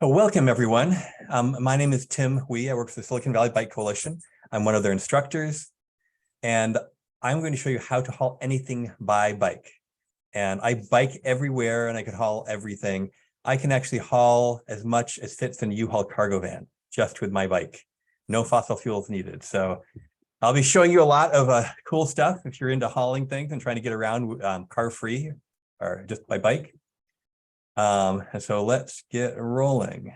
Well, welcome, everyone. My name is Tim Hui. I work for the Silicon Valley Bike Coalition. I'm one of their instructors, and I'm going to show you how to haul anything by bike. And I bike everywhere, and I can haul everything. I can actually haul as much as fits in a U-Haul cargo van just with my bike. No fossil fuels needed. So I'll be showing you a lot of cool stuff if you're into hauling things and trying to get around car-free or just by bike. And so let's get rolling.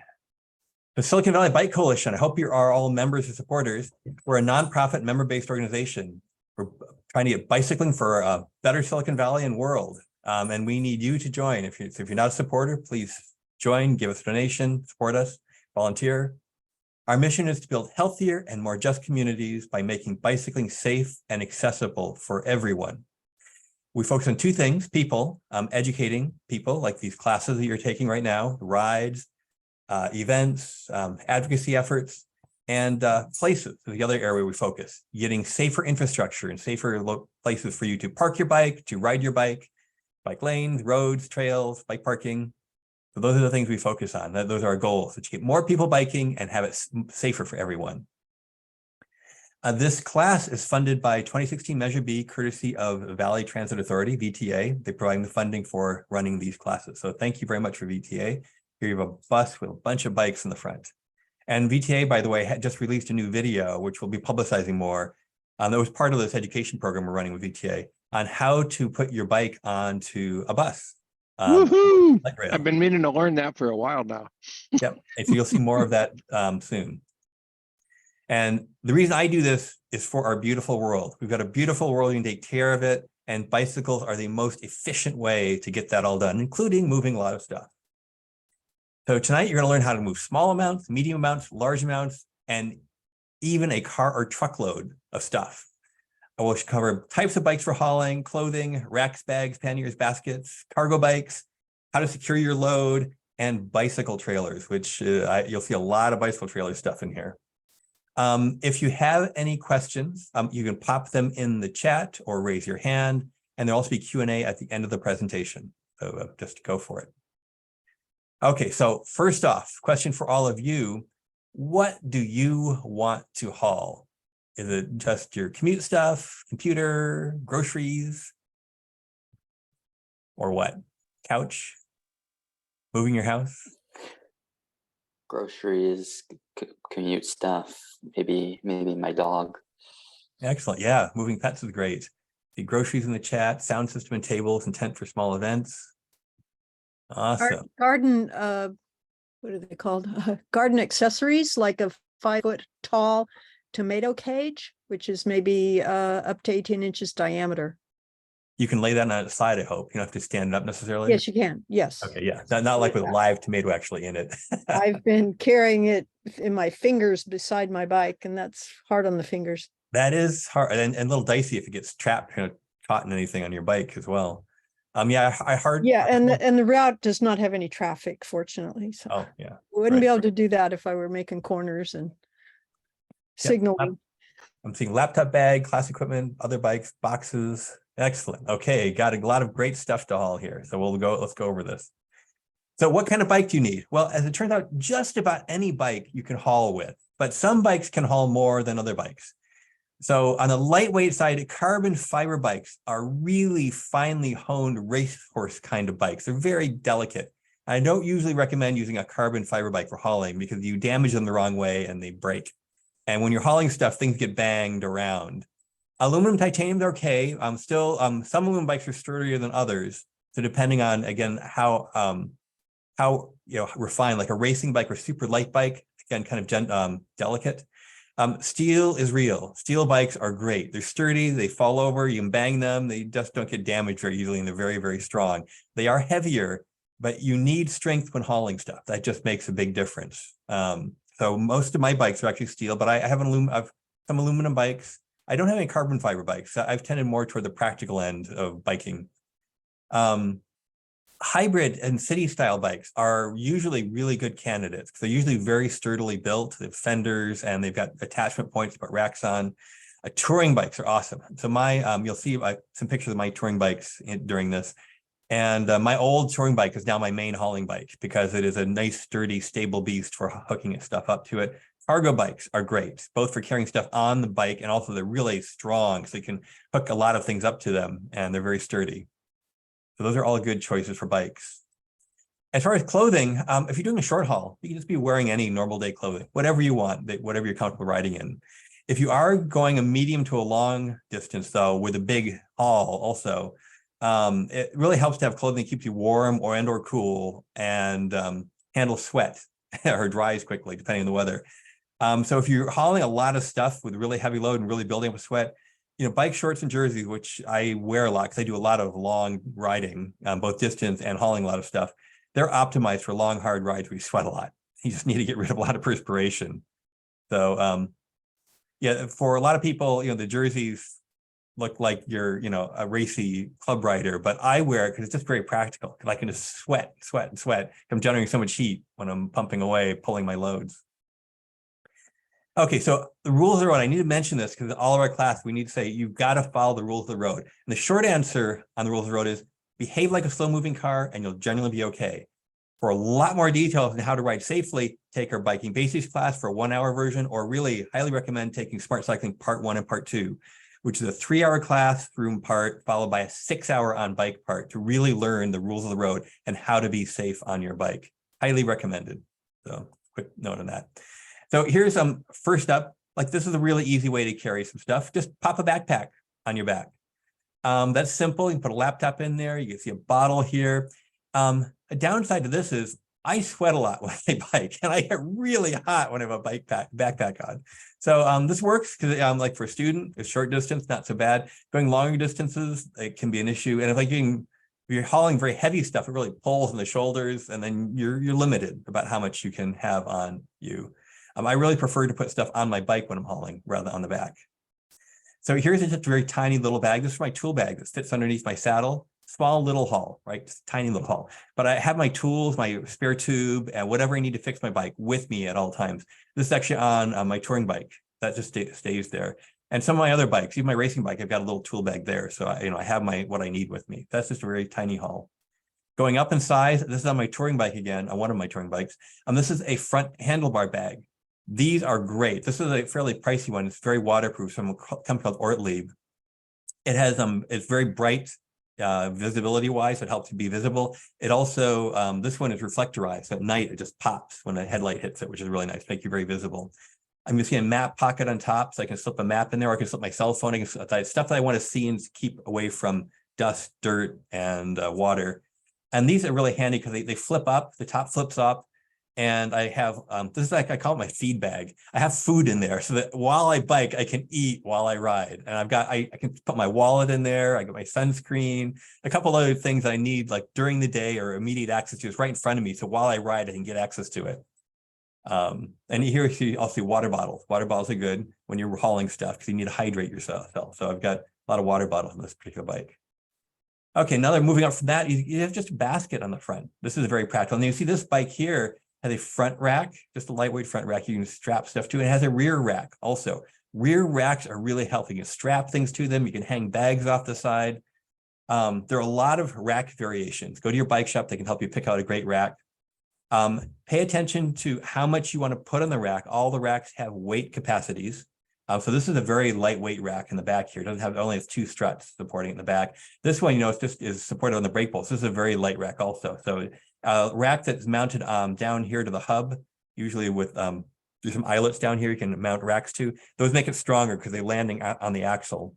The Silicon Valley Bike Coalition, I hope you are all members and supporters. We're a nonprofit member-based organization. We're trying to get bicycling for a better Silicon Valley and world. And we need you to join. If you're not a supporter, please join, give us a donation, support us, volunteer. Our mission is to build healthier and more just communities by making bicycling safe and accessible for everyone. We focus on two things: people, educating people like these classes that you're taking right now, rides, events, advocacy efforts, and places is the other area we focus, getting safer infrastructure and safer places for you to park your bike, to ride your bike lanes, roads, trails, bike parking. So those are the things we focus on. Those are our goals, to get more people biking and have it safer for everyone. This class is funded by 2016 Measure B, courtesy of Valley Transit Authority, VTA. They provide the funding for running these classes. So thank you very much for VTA. Here you have a bus with a bunch of bikes in the front. And VTA, by the way, had just released a new video, which we'll be publicizing more. That was part of this education program we're running with VTA on how to put your bike onto a bus. Woohoo! I've been meaning to learn that for a while now. Yep, and so you'll see more of that soon. And the reason I do this is for our beautiful world. We've got a beautiful world, you can take care of it, and bicycles are the most efficient way to get that all done, including moving a lot of stuff. So tonight you're going to learn how to move small amounts, medium amounts, large amounts, and even a car or truckload of stuff. I will cover types of bikes for hauling, clothing, racks, bags, panniers, baskets, cargo bikes, how to secure your load, and bicycle trailers, which you'll see a lot of bicycle trailer stuff in here. If you have any questions, you can pop them in the chat or raise your hand, and there'll also be Q&A at the end of the presentation. So just go for it. Okay, so first off, question for all of you: what do you want to haul? Is it just your commute stuff, computer, groceries, or what? Couch? Moving your house? Groceries, commute stuff, maybe my dog. Excellent. Yeah, moving pets is great. The groceries in the chat, sound system and tables, and tent for small events. Awesome. Garden, what are they called? Garden accessories, like a 5-foot tall tomato cage, which is maybe up to 18 inches diameter. You can lay that on its side, I hope. You don't have to stand it up necessarily. Yes, you can. Yes. Okay, yeah. Not like with a live tomato actually in it. I've been carrying it in my fingers beside my bike, and that's hard on the fingers. That is hard and a little dicey if it gets trapped, caught in anything on your bike as well. Yeah, and the route does not have any traffic, fortunately. So oh yeah, I wouldn't be able to do that if I were making corners and signaling. I'm seeing laptop bag, class equipment, other bikes, boxes. Excellent. Okay, got a lot of great stuff to haul here. So let's go over this. So what kind of bike do you need? Well, as it turns out, just about any bike you can haul with, but some bikes can haul more than other bikes. So on the lightweight side, carbon fiber bikes are really finely honed racehorse kind of bikes. They're very delicate. I don't usually recommend using a carbon fiber bike for hauling because you damage them the wrong way and they break. And when you're hauling stuff, things get banged around. Aluminum, titanium, they're okay. Some aluminum bikes are sturdier than others. So depending on, again, how refined, like a racing bike or super light bike, again, kind of delicate. Steel is real. Steel bikes are great. They're sturdy. They fall over. You can bang them. They just don't get damaged very easily, and they're very, very strong. They are heavier, but you need strength when hauling stuff. That just makes a big difference. So most of my bikes are actually steel, but I have some aluminum bikes. I don't have any carbon fiber bikes. I've tended more toward the practical end of biking. Hybrid and city style bikes are usually really good candidates. They're usually very sturdily built. They have fenders and they've got attachment points to put racks on. Touring bikes are awesome. So you'll see some pictures of my touring bikes during this. And my old touring bike is now my main hauling bike because it is a nice, sturdy, stable beast for hooking stuff up to it. Cargo bikes are great, both for carrying stuff on the bike and also they're really strong, so you can hook a lot of things up to them and they're very sturdy. So those are all good choices for bikes. As far as clothing, if you're doing a short haul, you can just be wearing any normal day clothing, whatever you want, whatever you're comfortable riding in. If you are going a medium to a long distance, though, with a big haul also, it really helps to have clothing that keeps you warm or cool and handles sweat or dries quickly, depending on the weather. So if you're hauling a lot of stuff with really heavy load and really building up with sweat, bike shorts and jerseys, which I wear a lot because I do a lot of long riding, both distance and hauling a lot of stuff. They're optimized for long, hard rides where you sweat a lot. You just need to get rid of a lot of perspiration. So yeah, for a lot of people, the jerseys look like you're, a racy club rider, but I wear it because it's just very practical. Because I can just sweat. I'm generating so much heat when I'm pumping away, pulling my loads. Okay, so the rules of the road, I need to mention this because all of our class, we need to say, you've got to follow the rules of the road. And the short answer on the rules of the road is behave like a slow moving car and you'll generally be okay. For a lot more details on how to ride safely, take our biking basics class for a 1-hour version, or really highly recommend taking Smart Cycling Part 1 and Part 2, which is a 3-hour classroom part followed by a 6-hour on bike part to really learn the rules of the road and how to be safe on your bike. Highly recommended. So quick note on that. So here's first up, like this is a really easy way to carry some stuff. Just pop a backpack on your back. That's simple. You can put a laptop in there. You can see a bottle here. A downside to this is I sweat a lot when I bike and I get really hot when I have a backpack on. So this works because like for a student, a short distance, not so bad. Going longer distances, it can be an issue. And if you're hauling very heavy stuff, it really pulls in the shoulders and then you're limited about how much you can have on you. I really prefer to put stuff on my bike when I'm hauling rather than on the back. So here's just a very tiny little bag. This is my tool bag that fits underneath my saddle. Small little haul, right? Just tiny little haul. But I have my tools, my spare tube, and whatever I need to fix my bike with me at all times. This is actually on my touring bike. That just stays there. And some of my other bikes, even my racing bike, I've got a little tool bag there. So I have what I need with me. That's just a very tiny haul. Going up in size, this is on my touring bike again, on one of my touring bikes. This is a front handlebar bag. These are great. This is a fairly pricey one. It's very waterproof from a company called Ortlieb. It has it's very bright visibility wise. It helps you be visible. It also this one is reflectorized. So at night it just pops when a headlight hits it, which is really nice. Make you very visible. I'm gonna see a map pocket on top, so I can slip a map in there, or I can slip my cell phone. I can slip stuff that I want to see and keep away from dust, dirt, and water. And these are really handy because they flip up. The top flips up. And I have, this is like, I call it my feed bag. I have food in there so that while I bike, I can eat while I ride. And I can put my wallet in there. I got my sunscreen, a couple other things I need like during the day or immediate access to. It's right in front of me. So while I ride, I can get access to it. And here you see also water bottles. Water bottles are good when you're hauling stuff because you need to hydrate yourself. So I've got a lot of water bottles on this particular bike. Okay, now they're moving up from that. You have just a basket on the front. This is very practical. And you see this bike here has a front rack, just a lightweight front rack you can strap stuff to. It has a rear rack also. Rear racks are really helpful. You can strap things to them. You can hang bags off the side. There are a lot of rack variations. Go to your bike shop. They can help you pick out a great rack. Pay attention to how much you want to put on the rack. All the racks have weight capacities. So this is a very lightweight rack in the back here. It doesn't have, only has 2 struts supporting it in the back. This one, it's just is supported on the brake bolts. This is a very light rack also. So rack that's mounted down here to the hub, usually with there's some eyelets down here you can mount racks to. Those make it stronger because they're landing on the axle.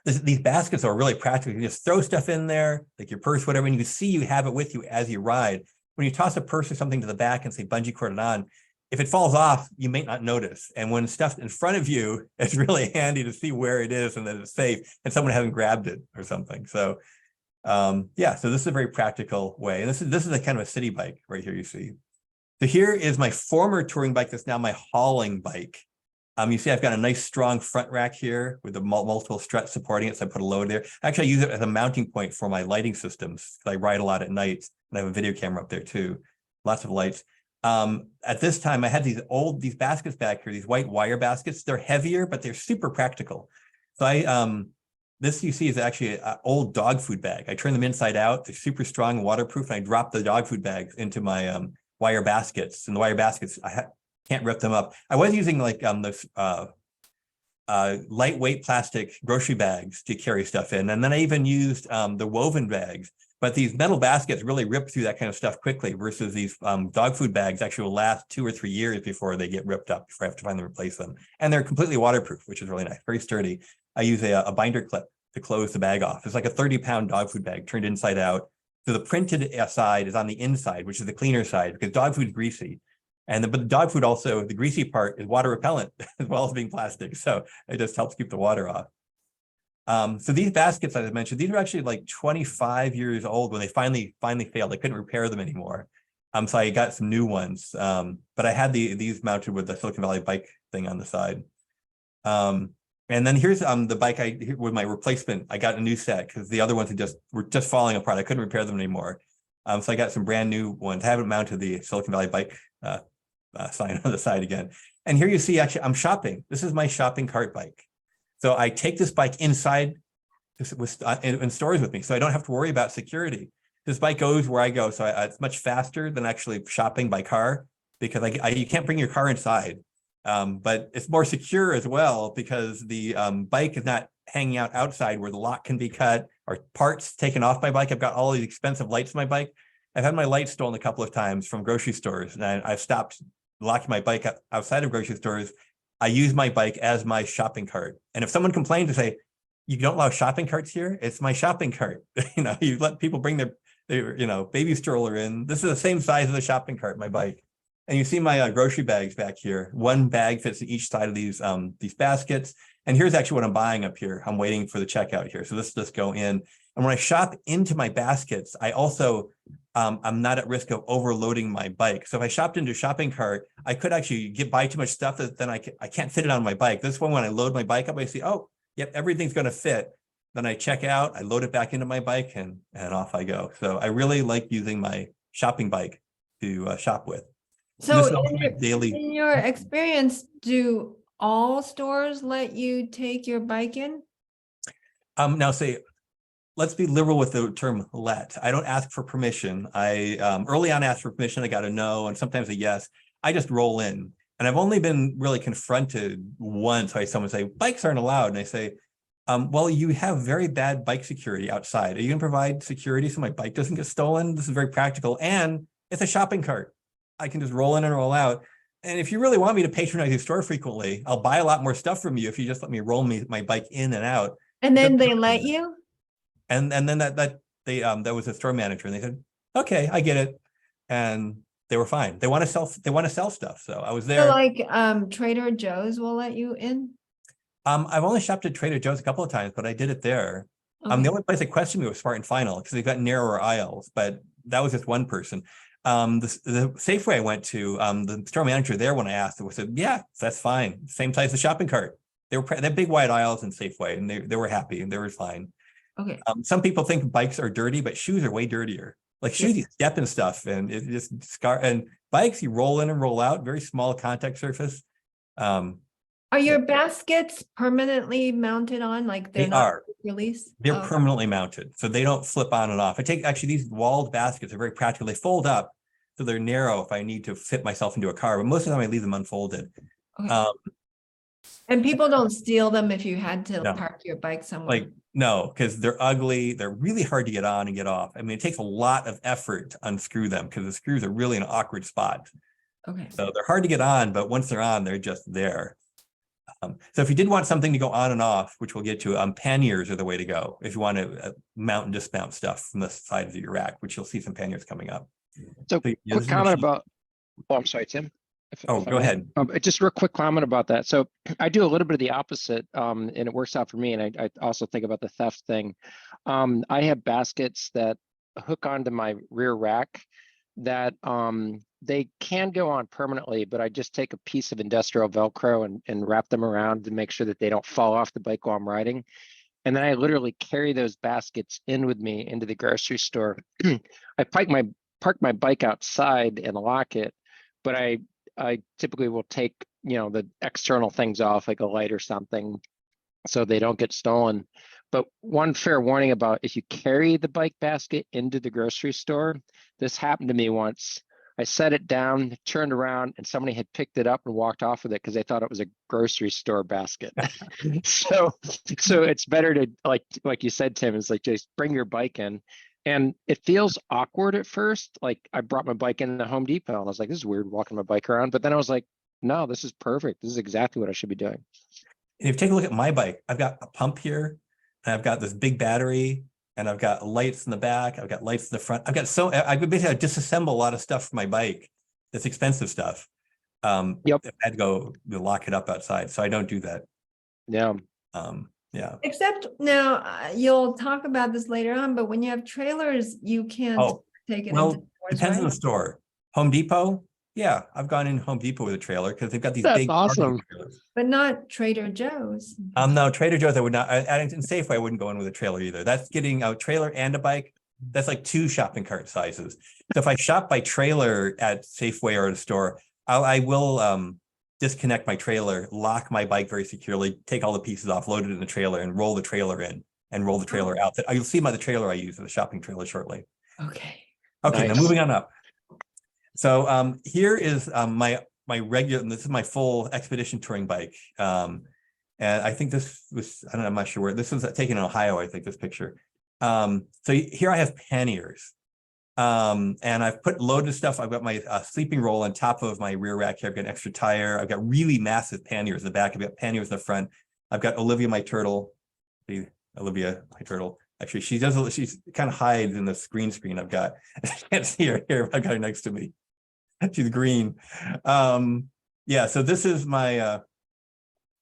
These baskets are really practical. You can just throw stuff in there, like your purse, whatever, and you can see you have it with you as you ride. When you toss a purse or something to the back and say bungee cord it on, if it falls off, you may not notice. And when stuff's in front of you, it's really handy to see where it is and that it's safe and someone hasn't grabbed it or something. So yeah, so this is a very practical way. And this is a kind of a city bike right here you see. So here is my former touring bike that's now my hauling bike. You see I've got a nice strong front rack here with the multiple struts supporting it. So I put a load there. Actually, I use it as a mounting point for my lighting systems. I ride a lot at night and I have a video camera up there too. Lots of lights. At this time, I had these baskets back here, these white wire baskets. They're heavier, but they're super practical. So This you see is actually an old dog food bag. I turn them inside out. They're super strong and waterproof. And I drop the dog food bags into my wire baskets. And the wire baskets, can't rip them up. I was using like this lightweight plastic grocery bags to carry stuff in. And then I even used the woven bags. But these metal baskets really rip through that kind of stuff quickly versus these dog food bags actually will last 2 or 3 years before they get ripped up, before I have to finally replace them. And they're completely waterproof, which is really nice, very sturdy. I use a binder clip to close the bag off. It's like a 30-pound dog food bag turned inside out. So the printed side is on the inside, which is the cleaner side, because dog food is greasy. But the dog food also, the greasy part is water repellent as well as being plastic. So it just helps keep the water off. So these baskets, as I mentioned, these are actually like 25 years old when they finally failed. I couldn't repair them anymore. So I got some new ones. But I had these mounted with the Silicon Valley bike thing on the side. And then here's the bike with my replacement. I got a new set because the other ones were just falling apart. I couldn't repair them anymore. So I got some brand new ones. I haven't mounted the Silicon Valley bike sign on the side again. And here you see, actually, I'm shopping. This is my shopping cart bike. So I take this bike inside in stores with me, so I don't have to worry about security. This bike goes where I go, so it's much faster than actually shopping by car because you can't bring your car inside. But it's more secure as well because the bike is not hanging out outside where the lock can be cut or parts taken off my bike. I've got all these expensive lights in my bike. I've had my lights stolen a couple of times from grocery stores, and I've stopped locking my bike outside of grocery stores. I use my bike as my shopping cart. And if someone complains to say, you don't allow shopping carts here, it's my shopping cart. You let people bring their baby stroller in. This is the same size as a shopping cart, my bike. And you see my grocery bags back here. One bag fits each side of these baskets. And here's actually what I'm buying up here. I'm waiting for the checkout here. So this just go in. And when I shop into my baskets, I also, I'm not at risk of overloading my bike. So if I shopped into a shopping cart, I could actually buy too much stuff that then I can't fit it on my bike. This one, when I load my bike up, I see, oh, yep, everything's going to fit. Then I check out, I load it back into my bike and off I go. So I really like using my shopping bike to shop with. So in your experience, do all stores let you take your bike in? Now let's be liberal with the term let. I don't ask for permission. I early on asked for permission. I got a no and sometimes a yes. I just roll in. And I've only been really confronted once by someone say, bikes aren't allowed. And I say, well, you have very bad bike security outside. Are you going to provide security so my bike doesn't get stolen? This is very practical. And it's a shopping cart. I can just roll in and roll out. And if you really want me to patronize your store frequently, I'll buy a lot more stuff from you if you just let me roll my bike in and out. And then they let you? And then that was a store manager and they said, okay, I get it. And they were fine. They want to sell stuff. So I was there. So like Trader Joe's will let you in? I've only shopped at Trader Joe's a couple of times, but I did it there. Okay. The only place that questioned me was Spartan Final because they've got narrower aisles, but that was just one person. The Safeway I went to, the store manager there, when I asked, it said, yeah, that's fine. Same size as shopping cart. They had big wide aisles in Safeway and they were happy and they were fine. Okay. Some people think bikes are dirty, but shoes are way dirtier. Like shoes, you step and stuff and it just and bikes, you roll in and roll out, very small contact surface. Are your baskets permanently mounted on? Like they're not release? They're permanently mounted, so they don't flip on and off. Actually, these walled baskets are very practical. They fold up, so they're narrow if I need to fit myself into a car, but most of the time I leave them unfolded. Okay. And people don't steal them if you had to park your bike somewhere? No, because they're ugly. They're really hard to get on and get off. I mean, it takes a lot of effort to unscrew them because the screws are really in an awkward spot. Okay. So they're hard to get on, but once they're on, they're just there. So if you did want something to go on and off, which we'll get to, panniers are the way to go. If you want to mount and dismount stuff from the sides of your rack, which you'll see some panniers coming up. So quick comment about, I'm sorry, Tim. Go ahead. Just real quick comment about that. So I do a little bit of the opposite, and it works out for me. And I also think about the theft thing. I have baskets that hook onto my rear rack that they can go on permanently, but I just take a piece of industrial Velcro and wrap them around to make sure that they don't fall off the bike while I'm riding. And then I literally carry those baskets in with me into the grocery store. I park my bike outside and lock it, but I typically will take, the external things off, like a light or something, so they don't get stolen. But one fair warning about if you carry the bike basket into the grocery store, this happened to me once. I set it down, turned around, and somebody had picked it up and walked off with it because they thought it was a grocery store basket. so it's better to, like you said, Tim, is like just bring your bike in. And it feels awkward at first. Like I brought my bike in the Home Depot and I was like, this is weird walking my bike around. But then I was like, no, this is perfect. This is exactly what I should be doing. And if you take a look at my bike, I've got a pump here, and I've got this big battery, and I've got lights in the back. I've got lights in the front. I've got I could basically disassemble a lot of stuff for my bike. That's expensive stuff. Yep. I had to go lock it up outside, so I don't do that. Yeah. Yeah. Except now, you'll talk about this later on, but when you have trailers, you can't Oh, take it into well, stores, depends on right? the store. Home Depot, yeah, I've gone in Home Depot with a trailer because they've got these That's big cargo awesome. trailers. But not Trader Joe's. No, Trader Joe's, I would not. And Safeway, I wouldn't go in with a trailer either. That's getting a trailer and a bike. That's like 2 shopping cart sizes. So if I shop by trailer at Safeway or at a store, I will disconnect my trailer, lock my bike very securely, take all the pieces off, load it in the trailer, and roll the trailer in and roll the trailer out. You'll see the trailer I use, the shopping trailer, shortly. Okay. Okay, now Nice. moving on up. So here is my regular, and this is my full expedition touring bike. And I think this was, I don't know, I'm not sure where, this was taken in Ohio, I think, this picture. So here I have panniers. And I've put loaded stuff. I've got my sleeping roll on top of my rear rack here. I've got an extra tire. I've got really massive panniers in the back. I've got panniers in the front. I've got Olivia, my turtle. See, Olivia, my turtle. Actually, she's kind of hides in the green screen I've got. I can't see her here. I've got her next to me. She's green. Yeah, so this is my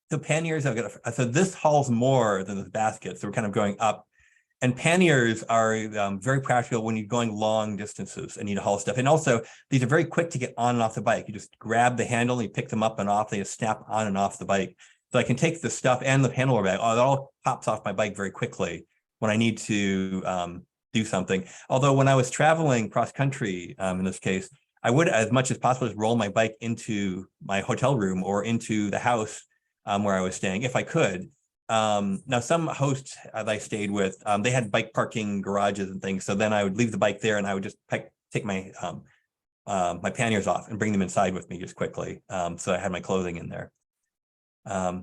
so panniers. I've got so this hauls more than this basket. So we're kind of going up. And panniers are very practical when you're going long distances and need to haul stuff. And also, these are very quick to get on and off the bike. You just grab the handle and you pick them up and off. They just snap on and off the bike. So I can take the stuff and the handlebar bag. Oh, it all pops off my bike very quickly when I need to do something. Although when I was traveling cross country, in this case, I would, as much as possible, just roll my bike into my hotel room or into the house where I was staying, if I could. Now some hosts that I stayed with, they had bike parking garages and things. So then I would leave the bike there and I would just take my my panniers off and bring them inside with me just quickly. So I had my clothing in there.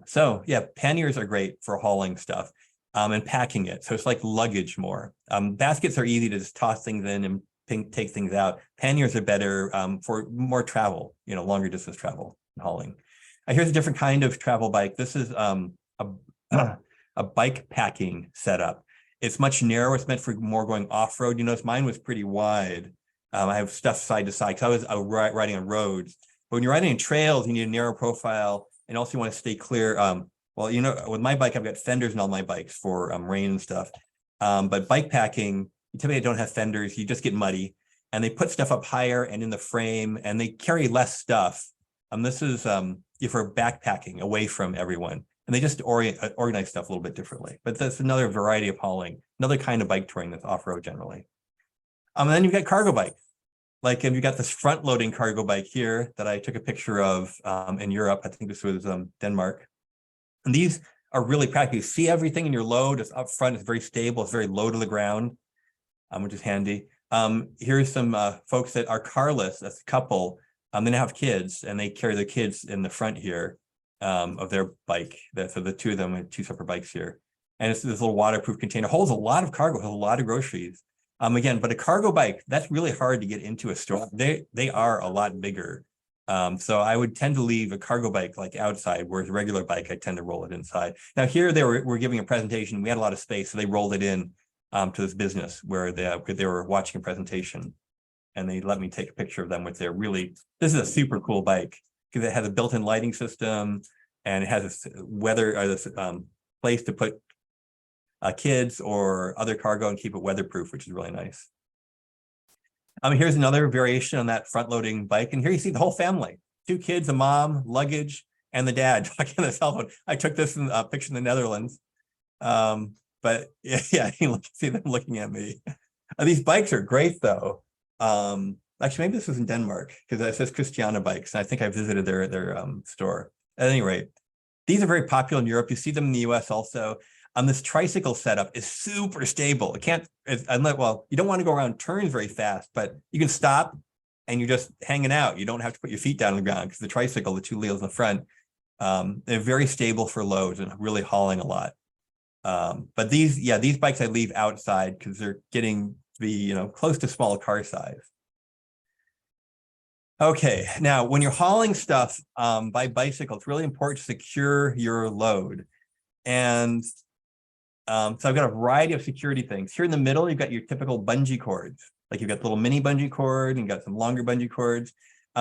So yeah, panniers are great for hauling stuff and packing it. So it's like luggage more. Baskets are easy to just toss things in and take things out. Panniers are better for more travel, longer distance travel and hauling. Here's a different kind of travel bike. This is a bike packing setup. It's much narrower. It's meant for more going off-road. You notice mine was pretty wide. I have stuff side to side because I was riding on roads. But when you're riding in trails, you need a narrow profile, and also you want to stay clear. Well, with my bike, I've got fenders in all my bikes for rain and stuff. But bike packing, you typically don't have fenders. You just get muddy, and they put stuff up higher and in the frame, and they carry less stuff. This is for backpacking away from everyone. And they just organize stuff a little bit differently. But that's another variety of hauling, another kind of bike touring that's off-road generally. And then you've got cargo bike. Like you've got this front-loading cargo bike here that I took a picture of in Europe. I think this was Denmark. And these are really practical. You see everything in your load. It's up front. It's very stable. It's very low to the ground, which is handy. Here's some folks that are carless. That's a couple. They now have kids, and they carry their kids in the front here. Of their bike. So the two of them have 2 separate bikes here. And it's this little waterproof container, holds a lot of cargo, holds a lot of groceries. Again, but a cargo bike, that's really hard to get into a store. They are a lot bigger. So I would tend to leave a cargo bike like outside, whereas a regular bike, I tend to roll it inside. Now here they were giving a presentation. We had a lot of space, so they rolled it in to this business where they were watching a presentation, and they let me take a picture of them with their this is a super cool bike. Because it has a built-in lighting system, and it has this weather or this place to put kids or other cargo and keep it weatherproof, which is really nice. Here's another variation on that front-loading bike, and here you see the whole family: 2 kids, a mom, luggage, and the dad talking on the cell phone. I took this in a picture in the Netherlands, but yeah, you can see them looking at me. These bikes are great, though. Actually, maybe this was in Denmark because it says Christiana Bikes, and I think I visited their store. At any rate, these are very popular in Europe. You see them in the US also. This tricycle setup is super stable. It can't, unless, well, you don't want to go around turns very fast, but you can stop and you're just hanging out. You don't have to put your feet down on the ground because the tricycle, the two wheels in the front, they're very stable for loads and really hauling a lot. But these bikes I leave outside because they're getting to be, close to small car size. Okay, now when you're hauling stuff by bicycle, it's really important to secure your load. And so I've got a variety of security things. Here in the middle, you've got your typical bungee cords. Like you've got the little mini bungee cord and you've got some longer bungee cords.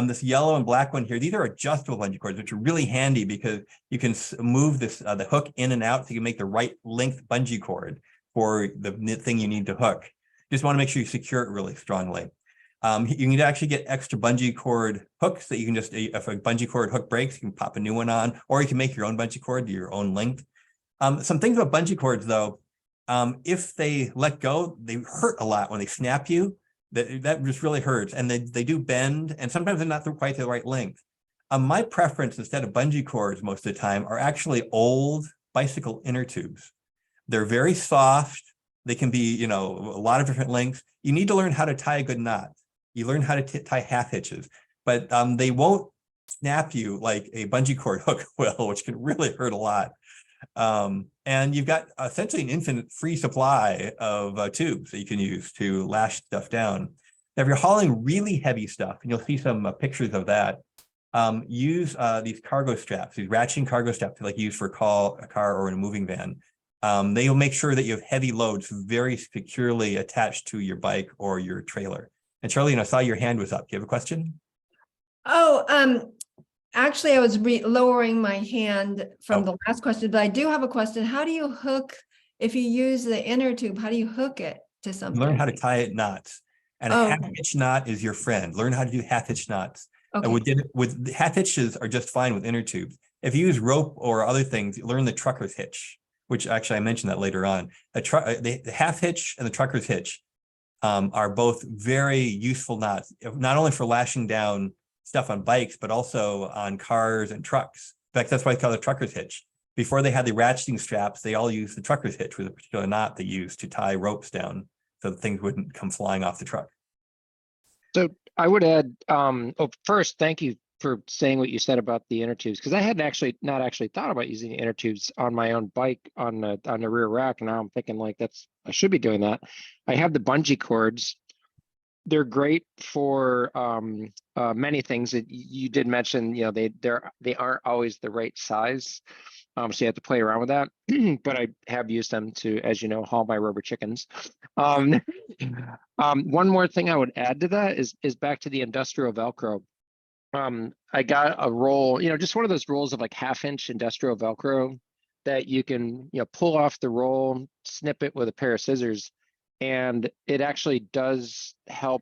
This yellow and black one here, these are adjustable bungee cords, which are really handy because you can move this the hook in and out so you can make the right length bungee cord for the thing you need to hook. Just want to make sure you secure it really strongly. You need to actually get extra bungee cord hooks that you can just, if a bungee cord hook breaks, you can pop a new one on, or you can make your own bungee cord to your own length. Some things about bungee cords though, if they let go, they hurt a lot when they snap you. That just really hurts, and they do bend, and sometimes they're not quite the right length. My preference instead of bungee cords most of the time are actually old bicycle inner tubes. They're very soft. They can be, a lot of different lengths. You need to learn how to tie a good knot. You learn how to tie half hitches, but they won't snap you like a bungee cord hook will, which can really hurt a lot. And you've got essentially an infinite free supply of tubes that you can use to lash stuff down. Now, if you're hauling really heavy stuff, and you'll see some pictures of that, use these cargo straps, these ratcheting cargo straps like you use for a car or in a moving van. They will make sure that you have heavy loads very securely attached to your bike or your trailer. And Charlene, I saw your hand was up. Do you have a question? Oh, actually, I was lowering my hand from Oh. the last question, but I do have a question. How do you hook, if you use the inner tube, how do you hook it to something? Learn how to tie it knots. And a Oh, half hitch knot is your friend. Learn how to do half hitch knots. okay. With half hitches are just fine with inner tubes. If you use rope or other things, learn the trucker's hitch, which actually I mentioned that later on. The half hitch and the trucker's hitch are both very useful knots, not only for lashing down stuff on bikes, but also on cars and trucks. In fact, that's why it's called a trucker's hitch. Before they had the ratcheting straps, they all used the trucker's hitch with a particular knot they used to tie ropes down so that things wouldn't come flying off the truck. So I would add, first, thank you for saying what you said about the inner tubes, because I hadn't not actually thought about using the inner tubes on my own bike on the rear rack. And now I'm thinking like I should be doing that. I have the bungee cords. They're great for many things that you did mention. They aren't always the right size, so you have to play around with that. But I have used them to, as you know, haul my rubber chickens. One more thing I would add to that is back to the industrial Velcro. I got a roll, just one of those rolls of like 1/2 inch industrial Velcro that you can, pull off the roll, snip it with a pair of scissors, and it actually does help.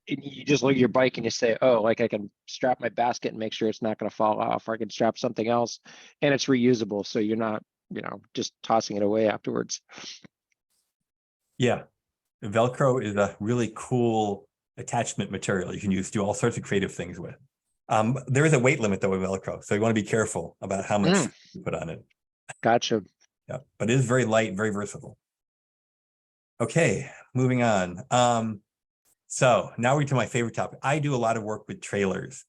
You just look at your bike and you say, oh, like I can strap my basket and make sure it's not going to fall off, or I can strap something else, and it's reusable. So you're not, just tossing it away afterwards. Yeah, Velcro is a really cool attachment material you can use to do all sorts of creative things with. There is a weight limit though with Velcro, so you want to be careful about how much you put on it. Gotcha. Yeah, but it is very light, very versatile. Okay, moving on. So now we're to my favorite topic. I do a lot of work with trailers.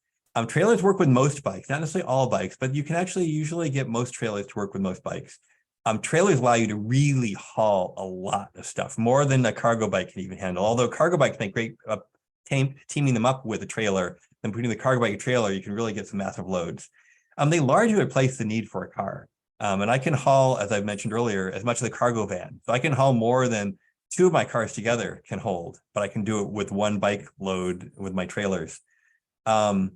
Trailers work with most bikes, not necessarily all bikes, but you can actually usually get most trailers to work with most bikes. Trailers allow you to really haul a lot of stuff, more than a cargo bike can even handle. Although cargo bikes make great teaming them up with a trailer, then putting the cargo bike in a trailer, you can really get some massive loads. They largely replace the need for a car. And I can haul, as I've mentioned earlier, as much as a cargo van. So I can haul more than 2 of my cars together can hold, but I can do it with 1 bike load with my trailers. So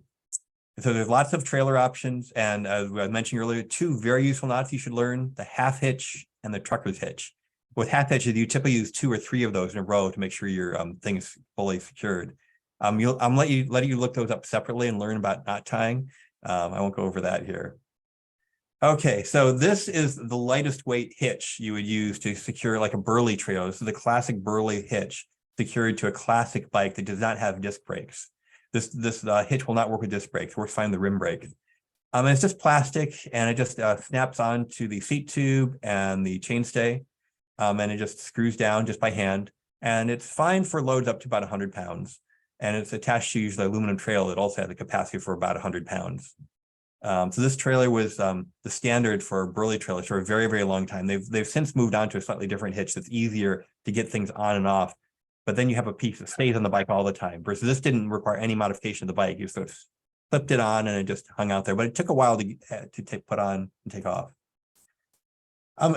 there's lots of trailer options. And as I mentioned earlier, 2 very useful knots you should learn: the half hitch and the trucker's hitch. With half hitches, you typically use 2 or 3 of those in a row to make sure your thing is fully secured. I'm letting you look those up separately and learn about knot tying. I won't go over that here. Okay, so this is the lightest weight hitch you would use to secure like a Burley trailer. This is the classic Burley hitch secured to a classic bike that does not have disc brakes. This hitch will not work with disc brakes. It works fine with the rim brake. And it's just plastic, and it just snaps onto the seat tube and the chainstay, and it just screws down just by hand. And it's fine for loads up to about 100 pounds. And it's attached to usually aluminum trailer that also had the capacity for about 100 pounds. So this trailer was the standard for Burley trailers for a very, very long time. They've since moved on to a slightly different hitch that's easier to get things on and off. But then you have a piece that stays on the bike all the time. Versus this didn't require any modification of the bike. You sort of flipped it on and it just hung out there. But it took a while to put on and take off.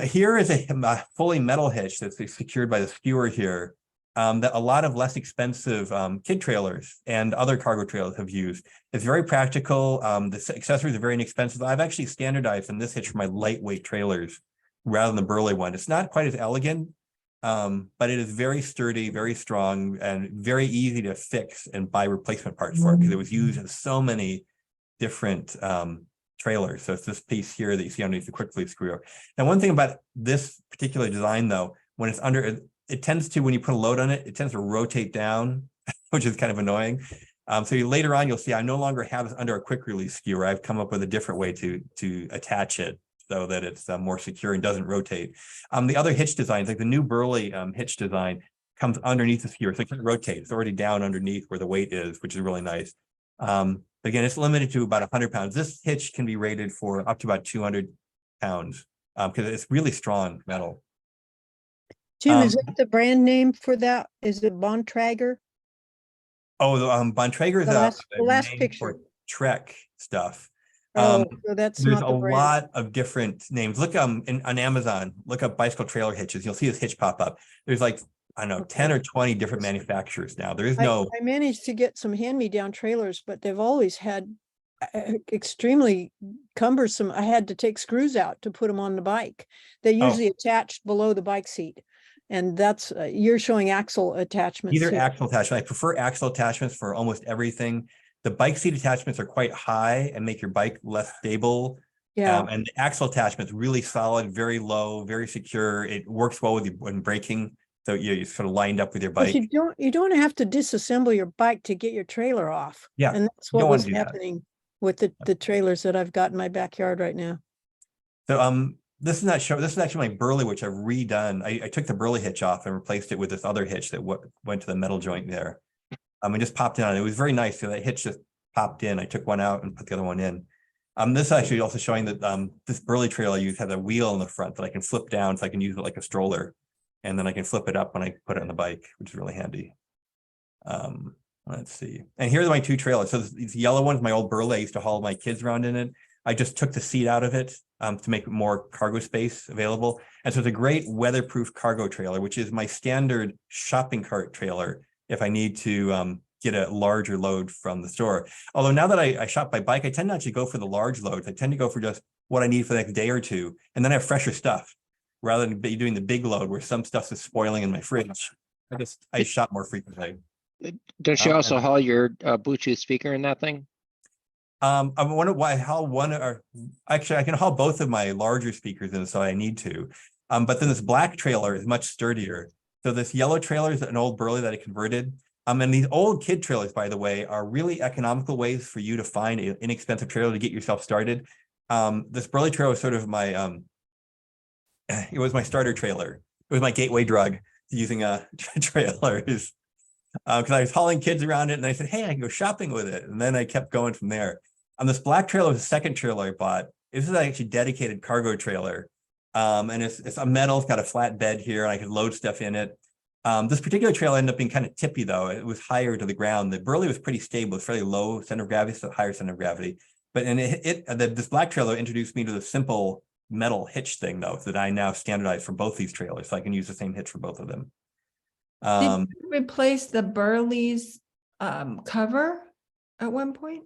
Here is a fully metal hitch that's secured by the skewer here. That a lot of less expensive kid trailers and other cargo trailers have used. It's very practical. The accessories are very inexpensive. I've actually standardized on this hitch for my lightweight trailers rather than the Burley one. It's not quite as elegant, but it is very sturdy, very strong, and very easy to fix and buy replacement parts for because it was used in so many different trailers. So it's this piece here that you see underneath the quick release screw. Now, one thing about this particular design, though, when it's under it tends to, when you put a load on it, it tends to rotate down, which is kind of annoying. So later on, you'll see I no longer have this under a quick release skewer. I've come up with a different way to attach it so that it's more secure and doesn't rotate. The other hitch designs, like the new Burley hitch design, comes underneath the skewer, so it can rotate. It's already down underneath where the weight is, which is really nice. Again, it's limited to about 100 pounds. This hitch can be rated for up to about 200 pounds because it's really strong metal. Tim, is that the brand name for that? Is it Bontrager? Oh, the Bontrager is The last name picture. for Trek stuff. Oh, so that's There's not the a brand. lot of different names. Look on Amazon, look up bicycle trailer hitches. You'll see this hitch pop up. There's like, I don't know, 10 or 20 different manufacturers now. There is no. I managed to get some hand-me-down trailers, but they've always had extremely cumbersome. I had to take screws out to put them on the bike. They're usually attached below the bike seat. And that's, you're showing axle attachments. Either here. axle attachment. I prefer axle attachments for almost everything. The bike seat attachments are quite high and make your bike less stable. Yeah. And the axle attachment's really solid, very low, very secure. It works well with you when braking. So you're sort of lined up with your But bike. you don't have to disassemble your bike to get your trailer off. Yeah, And that's you what don't was wanna do that. happening with the trailers that I've got in my backyard right now. So this is actually my Burley, which I've redone. I took the Burley hitch off and replaced it with this other hitch that went to the metal joint there. And just popped in on it. It was very nice. So that hitch just popped in. I took one out and put the other one in. This actually also showing that this Burley trailer I use has a wheel in the front that I can flip down so I can use it like a stroller. And then I can flip it up when I put it on the bike, which is really handy. Let's see. And here are my two trailers. So these yellow ones, my old Burley, I used to haul my kids around in it. I just took the seat out of it to make more cargo space available. And so it's a great weatherproof cargo trailer, which is my standard shopping cart trailer if I need to get a larger load from the store. Although now that I shop by bike, I tend not to go for the large loads. I tend to go for just what I need for the next day or two. And then I have fresher stuff rather than be doing the big load where some stuff is spoiling in my fridge. I shop more frequently. Don't you also haul your Bluetooth speaker in that thing? I wonder why how one or actually I can haul both of my larger speakers in, so I need to. But then this black trailer is much sturdier. So this yellow trailer is an old Burley that I converted. And these old kid trailers, by the way, are really economical ways for you to find an inexpensive trailer to get yourself started. This Burley trailer was sort of my it was my starter trailer. It was my gateway drug to using trailers. Because I was hauling kids around it and I said, hey, I can go shopping with it. And then I kept going from there. This black trailer was the second trailer I bought. This is actually a dedicated cargo trailer. And it's a metal, it's got a flat bed here and I could load stuff in it. This particular trailer ended up being kind of tippy though. It was higher to the ground. The Burley was pretty stable. It's fairly low center of gravity, so higher center of gravity. But this black trailer introduced me to the simple metal hitch thing though, that I now standardize for both these trailers. So I can use the same hitch for both of them. Did you replace the Burley's cover at one point?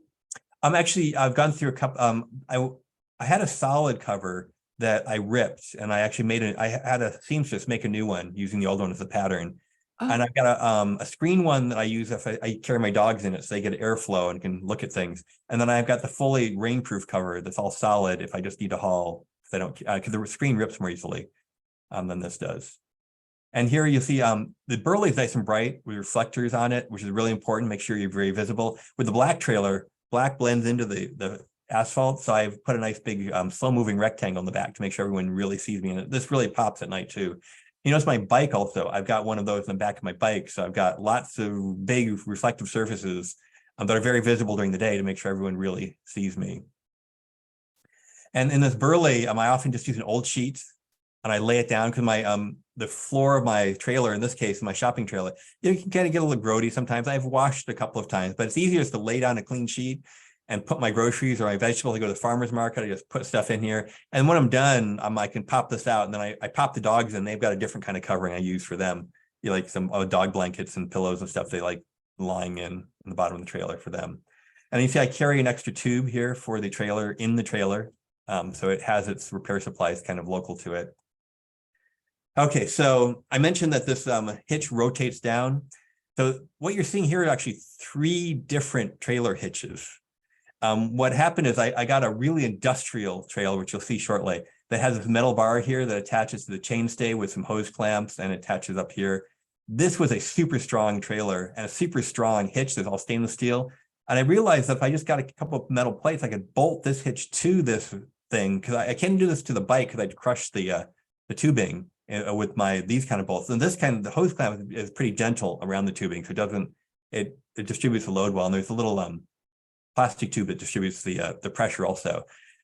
Actually, I've gone through a couple. I had a solid cover that I ripped, and I actually I had a seamstress make a new one using the old one as a pattern. Oh. And I've got a screen one that I use if I carry my dogs in it, so they get airflow and can look at things. And then I've got the fully rainproof cover that's all solid if I just need to haul. If I don't, because the screen rips more easily than this does. And here you see the Burley is nice and bright with reflectors on it, which is really important. Make sure you're very visible. With the black trailer, black blends into the asphalt. So I've put a nice big slow moving rectangle in the back to make sure everyone really sees me. And this really pops at night too. You notice my bike also, I've got one of those in the back of my bike. So I've got lots of big reflective surfaces that are very visible during the day to make sure everyone really sees me. And in this burley, I often just use an old sheet and I lay it down because my the floor of my trailer, in this case, my shopping trailer, you can kind of get a little grody sometimes. I've washed a couple of times, but it's easier just to lay down a clean sheet and put my groceries or my vegetables. I go to the farmer's market, I just put stuff in here. And when I'm done, I can pop this out and then I pop the dogs in. They've got a different kind of covering I use for them. You like some dog blankets and pillows and stuff they like lying in the bottom of the trailer for them. And you see I carry an extra tube here for the trailer in the trailer. So it has its repair supplies kind of local to it. Okay, so I mentioned that this hitch rotates down. So what you're seeing here are actually 3 different trailer hitches. What happened is I got a really industrial trailer, which you'll see shortly, that has this metal bar here that attaches to the chainstay with some hose clamps and attaches up here. This was a super strong trailer and a super strong hitch that's all stainless steel. And I realized that if I just got a couple of metal plates, I could bolt this hitch to this thing because I can't do this to the bike because I'd crush the tubing with these kind of bolts. And this kind of the hose clamp is pretty gentle around the tubing, so it distributes the load well. And there's a little plastic tube that distributes the pressure also.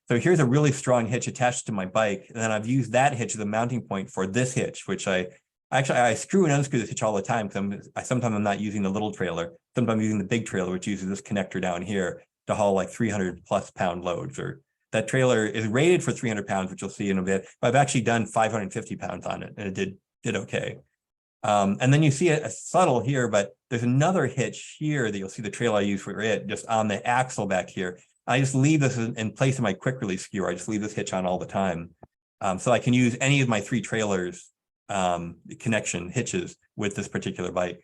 So here's a really strong hitch attached to my bike, and then I've used that hitch as a mounting point for this hitch, which I screw and unscrew this hitch all the time because sometimes I'm not using the little trailer, sometimes I'm using the big trailer, which uses this connector down here to haul like 300+ pound loads. Or that trailer is rated for 300 pounds, which you'll see in a bit, but I've actually done 550 pounds on it, and it did okay. And then you see a subtle here, but there's another hitch here that you'll see the trailer I use for it just on the axle back here. I just leave this in place of my quick release skewer. I just leave this hitch on all the time. So I can use any of my 3 trailers connection hitches with this particular bike.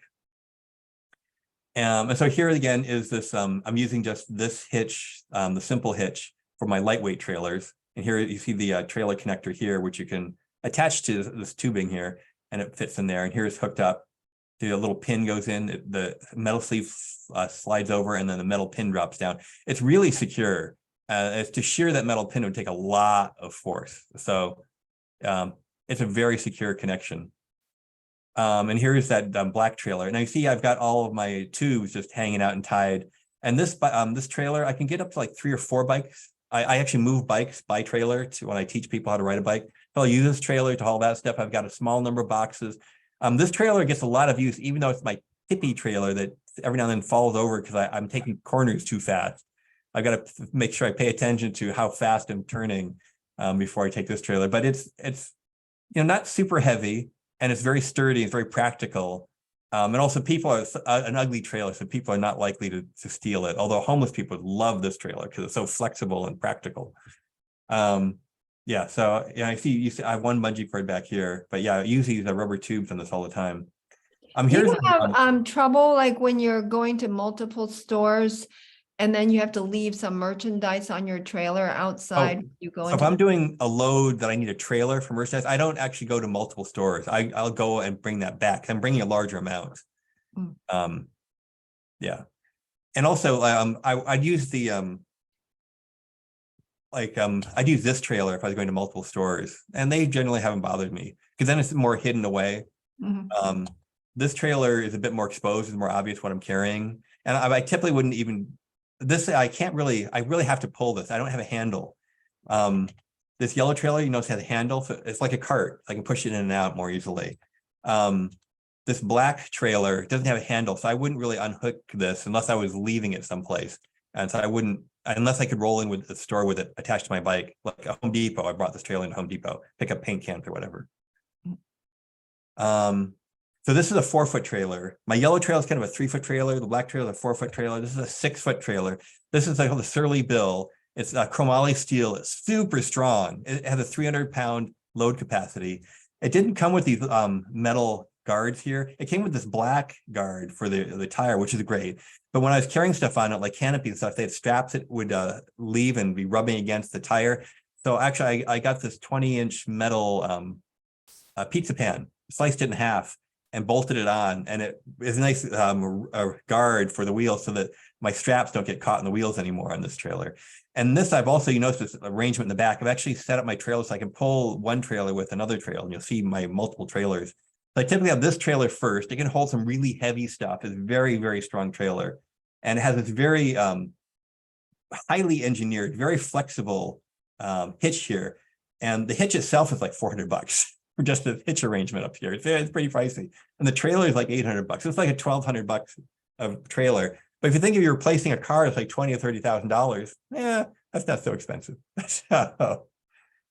And so here again is this, I'm using just this hitch, the simple hitch for my lightweight trailers. And here you see the trailer connector here, which you can attach to this tubing here, and it fits in there. And here it's hooked up. The little pin goes in, the metal sleeve slides over, and then the metal pin drops down. It's really secure. To shear that metal pin would take a lot of force. So it's a very secure connection. And here's that black trailer. Now you see I've got all of my tubes just hanging out and tied. And this trailer, I can get up to like 3 or 4 bikes. I actually move bikes by trailer to when I teach people how to ride a bike. So I'll use this trailer to haul that stuff. I've got a small number of boxes. This trailer gets a lot of use, even though it's my tippy trailer that every now and then falls over because I'm taking corners too fast. I've got to make sure I pay attention to how fast I'm turning before I take this trailer. But it's not super heavy, and it's very sturdy. It's very practical. And also people are an ugly trailer, so people are not likely to steal it. Although homeless people love this trailer because it's so flexible and practical. Yeah, so I see I have one bungee cord back here, but yeah, I use these rubber tubes on this all the time. Do you have trouble like when you're going to multiple stores and then you have to leave some merchandise on your trailer outside? You go. So if I'm doing a load that I need a trailer for merchandise, I don't actually go to multiple stores. I'll go and bring that back. I'm bringing a larger amount. Yeah, and also I'd use the I'd use this trailer if I was going to multiple stores, and they generally haven't bothered me because then it's more hidden away. This trailer is a bit more exposed, it's more obvious what I'm carrying, and I typically wouldn't even. I really have to pull this. I don't have a handle. This yellow trailer, you notice, has a handle. So it's like a cart. I can push it in and out more easily. This black trailer doesn't have a handle, so I wouldn't really unhook this unless I was leaving it someplace. And so I wouldn't, unless I could roll in with the store with it attached to my bike, like a Home Depot. I brought this trailer in Home Depot, pick up paint cans or whatever. So this is a 4-foot trailer. My yellow trailer is kind of a 3-foot trailer. The black trailer is a 4-foot trailer. This is a 6-foot trailer. This is like the Surly Bill. It's chromoly steel. It's super strong. It has a 300-pound load capacity. It didn't come with these metal guards here. It came with this black guard for the tire, which is great. But when I was carrying stuff on it, like canopy and stuff, they had straps that would leave and be rubbing against the tire. So actually, I got this 20-inch metal pizza pan, sliced it in half, and bolted it on, and it is a nice a guard for the wheels so that my straps don't get caught in the wheels anymore on this trailer. And this, I've also, you notice this arrangement in the back. I've actually set up my trailer so I can pull one trailer with another trailer, and you'll see my multiple trailers. So I typically have this trailer first. It can hold some really heavy stuff. It's a very, very strong trailer, and it has this very highly engineered, very flexible hitch here. And the hitch itself is like $400 for just the hitch arrangement up here. It's pretty pricey. And the trailer is like $800. It's like a $1,200 of trailer. But if you think if you're replacing a car, it's like $20,000 or $30,000. Yeah, that's not so expensive. So,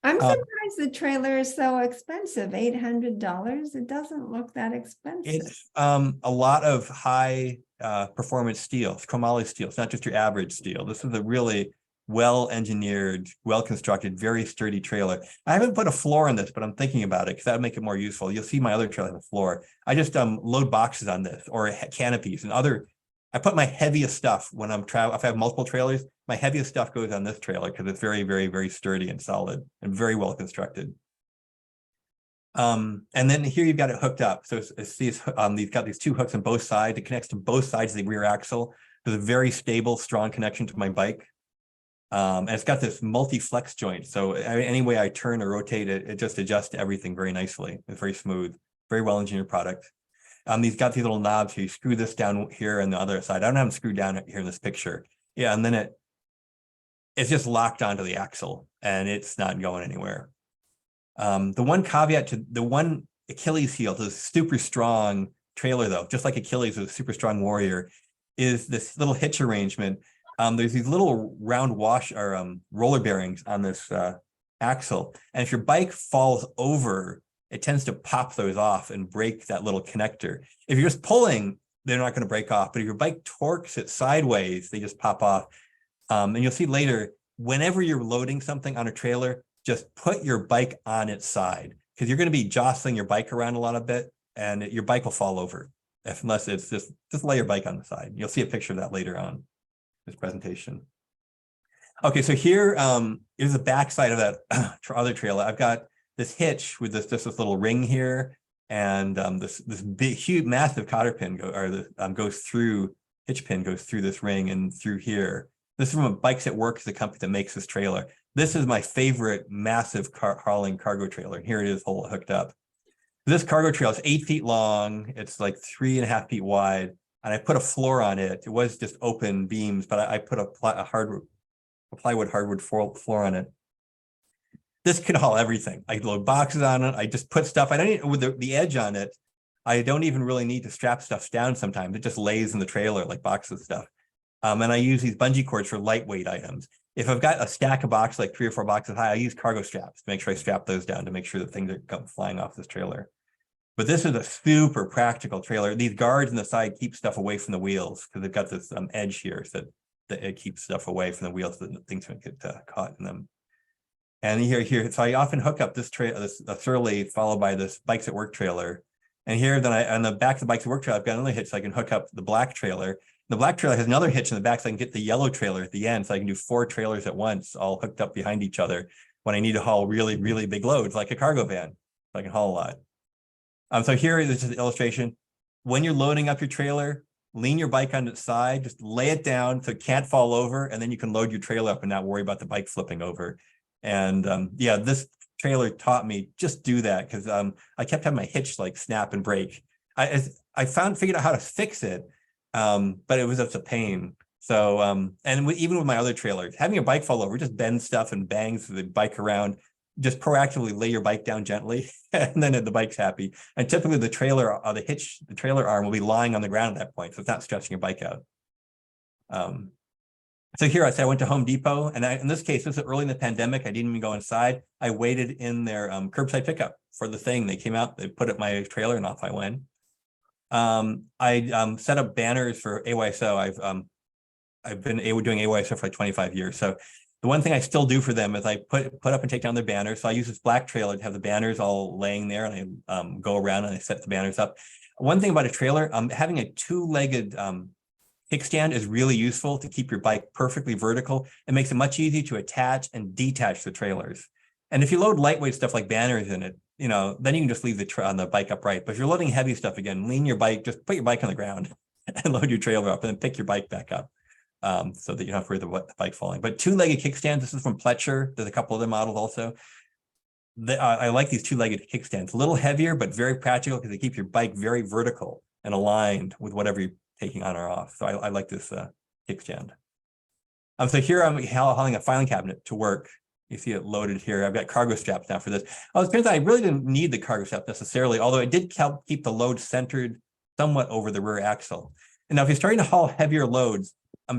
I'm surprised the trailer is so expensive, $800. It doesn't look that expensive. it's a lot of high performance steel, chromoly steel. It's not just your average steel. This is a really well-engineered, well-constructed, very sturdy trailer. I haven't put a floor on this, but I'm thinking about it because that would make it more useful. You'll see my other trailer has a floor. I just load boxes on this, or canopies and other. I put my heaviest stuff when I'm traveling. If I have multiple trailers, my heaviest stuff goes on this trailer because it's very, very, very sturdy and solid and very well constructed. And then here you've got it hooked up. So it's these, you've got these two hooks on both sides. It connects to both sides of the rear axle. There's a very stable, strong connection to my bike. And it's got this multi-flex joint. So any way I turn or rotate it, it just adjusts to everything very nicely. It's very smooth, very well-engineered product. These got these little knobs here. You screw this down here on the other side. I don't have them screwed down here in this picture. Yeah, and then it's just locked onto the axle and it's not going anywhere. The one caveat to the one Achilles heel to this super strong trailer, though, just like Achilles is a super strong warrior, is this little hitch arrangement. There's these little round wash or roller bearings on this axle. And if your bike falls over, it tends to pop those off and break that little connector. If you're just pulling, they're not going to break off. But if your bike torques it sideways, they just pop off. And you'll see later, whenever you're loading something on a trailer, just put your bike on its side, because you're going to be jostling your bike around a lot of bit, and your bike will fall over unless it's just lay your bike on the side. You'll see a picture of that later on this presentation. Okay, so here is the backside of that other trailer. I've got this hitch with this little ring here, and this big, huge, massive cotter pin goes through, hitch pin goes through this ring and through here. This is from Bikes at Work, the company that makes this trailer. This is my favorite massive hauling cargo trailer. Here it is, hooked up. This cargo trailer is 8 feet long. It's like 3.5 feet wide, and I put a floor on it. It was just open beams, but I put a plywood hardwood floor on it. This could haul everything. I load boxes on it. I just put stuff. I don't need with the edge on it. I don't even really need to strap stuff down sometimes. It just lays in the trailer like boxes of stuff. And I use these bungee cords for lightweight items. If I've got a stack of boxes, like 3 or 4 boxes high, I use cargo straps to make sure I strap those down to make sure that things are come flying off this trailer. But this is a super practical trailer. These guards on the side keep stuff away from the wheels because they've got this edge here so that it keeps stuff away from the wheels so that things don't get caught in them. And here, so I often hook up this Surly followed by this Bikes at Work trailer. And here, then on the back of the Bikes at Work trailer, I've got another hitch so I can hook up the black trailer. The black trailer has another hitch in the back so I can get the yellow trailer at the end, so I can do 4 trailers at once, all hooked up behind each other when I need to haul really, really big loads, like a cargo van. So I can haul a lot. So here is just an illustration. When you're loading up your trailer, lean your bike on its side, just lay it down so it can't fall over, and then you can load your trailer up and not worry about the bike flipping over. And yeah, this trailer taught me just do that, because I kept having my hitch like snap and break. I figured out how to fix it, but it was just a pain. So and even with my other trailers, having a bike fall over just bends stuff and bangs the bike around. Just proactively lay your bike down gently, and then the bike's happy. And typically the trailer, the trailer arm will be lying on the ground at that point, so it's not stretching your bike out. So here I went to Home Depot, and in this case, this is early in the pandemic. I didn't even go inside. I waited in their curbside pickup for the thing. They came out, they put it in my trailer, and off I went. I set up banners for AYSO. I've been doing AYSO for like 25 years. So the one thing I still do for them is I put up and take down their banners. So I use this black trailer to have the banners all laying there, and I go around and I set the banners up. One thing about a trailer, having a 2-legged kickstand is really useful to keep your bike perfectly vertical. It makes it much easier to attach and detach the trailers. And if you load lightweight stuff like banners in it, then you can just leave the on the bike upright. But if you're loading heavy stuff again, lean your bike, just put your bike on the ground and load your trailer up and then pick your bike back up. So that you don't have to worry about the bike falling. But two-legged kickstands, this is from Pletcher. There's a couple other models also. I like these two-legged kickstands, a little heavier, but very practical because they keep your bike very vertical and aligned with whatever you're taking on or off. So I like this kickstand. So here I'm hauling a filing cabinet to work. You see it loaded here. I've got cargo straps now for this. It turns out I really didn't need the cargo strap necessarily, although it did help keep the load centered somewhat over the rear axle. And now if you're starting to haul heavier loads,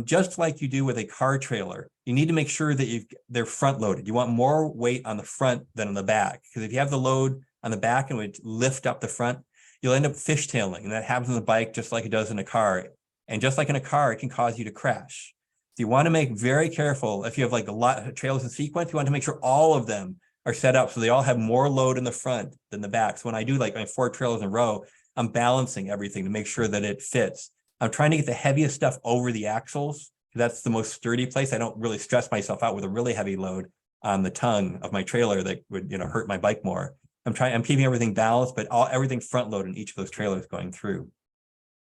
just like you do with a car trailer, you need to make sure that they're front loaded. You want more weight on the front than on the back, because if you have the load on the back and would lift up the front, you'll end up fishtailing, and that happens on the bike just like it does in a car. And just like in a car, it can cause you to crash. So you want to make very careful. If you have like a lot of trailers in sequence, you want to make sure all of them are set up so they all have more load in the front than the back. So when I do like my 4 trailers in a row, I'm balancing everything to make sure that it fits. I'm trying to get the heaviest stuff over the axles. That's the most sturdy place. I don't really stress myself out with a really heavy load on the tongue of my trailer that would, hurt my bike more. I'm keeping everything balanced, but everything front load in each of those trailers going through.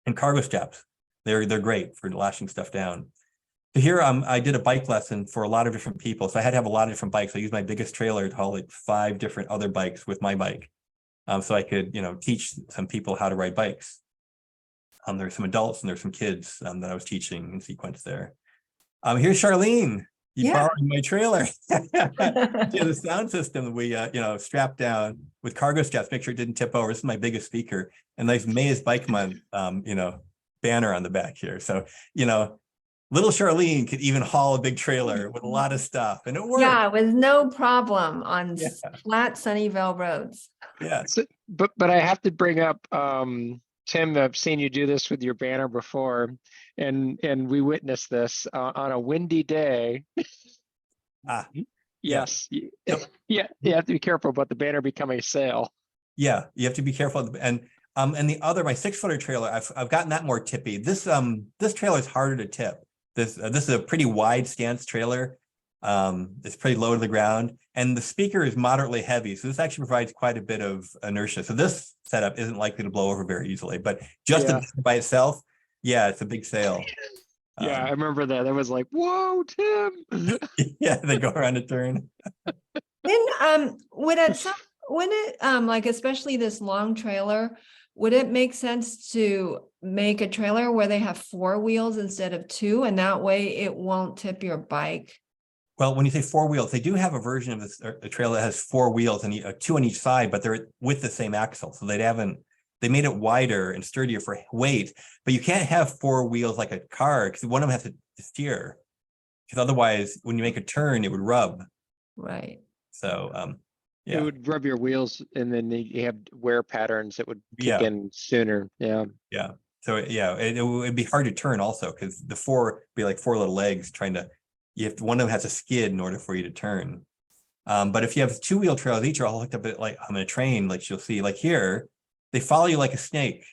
And cargo straps, they're great for lashing stuff down. So here I did a bike lesson for a lot of different people. So I had to have a lot of different bikes. I used my biggest trailer to haul like 5 different other bikes with my bike. So I could, teach some people how to ride bikes. There's some adults and there's some kids that I was teaching in sequence there. Here's Charlene. You borrowed my trailer. She has a sound system that we, strapped down with cargo straps, make sure it didn't tip over. This is my biggest speaker, and nice May is Bike Month, banner on the back here. So, little Charlene could even haul a big trailer with a lot of stuff, and it worked. Yeah, with no problem on flat Sunnyvale roads. Yeah. So, but I have to bring up, Tim, I've seen you do this with your banner before, and we witnessed this on a windy day. Yes. Yep. Yeah, you have to be careful about the banner becoming a sail. Yeah, you have to be careful. And my 6-footer trailer, I've gotten that more tippy. This trailer is harder to tip. This is a pretty wide stance trailer. It's pretty low to the ground, and the speaker is moderately heavy. So this actually provides quite a bit of inertia. So this setup isn't likely to blow over very easily, but just by itself, it's a big sail. Yeah, I remember that. That was like, whoa, Tim. Yeah, they go around a turn. Then would it like, especially this long trailer, would it make sense to make a trailer where they have 4 wheels instead of 2, and that way it won't tip your bike? Well, when you say 4 wheels, they do have a version of this a trailer that has 4 wheels and 2 on each side, but they're with the same axle. So they made it wider and sturdier for weight, but you can't have 4 wheels like a car because one of them has to steer, because otherwise when you make a turn, it would rub. Right. So, It would rub your wheels, and then you have wear patterns that would kick in sooner. Yeah. Yeah. So it would be hard to turn also, because the 4 would be like 4 little legs one of them has a skid in order for you to turn. But if you have 2-wheel trailers, each are all hooked up like on a train, like you'll see, like here, they follow you like a snake.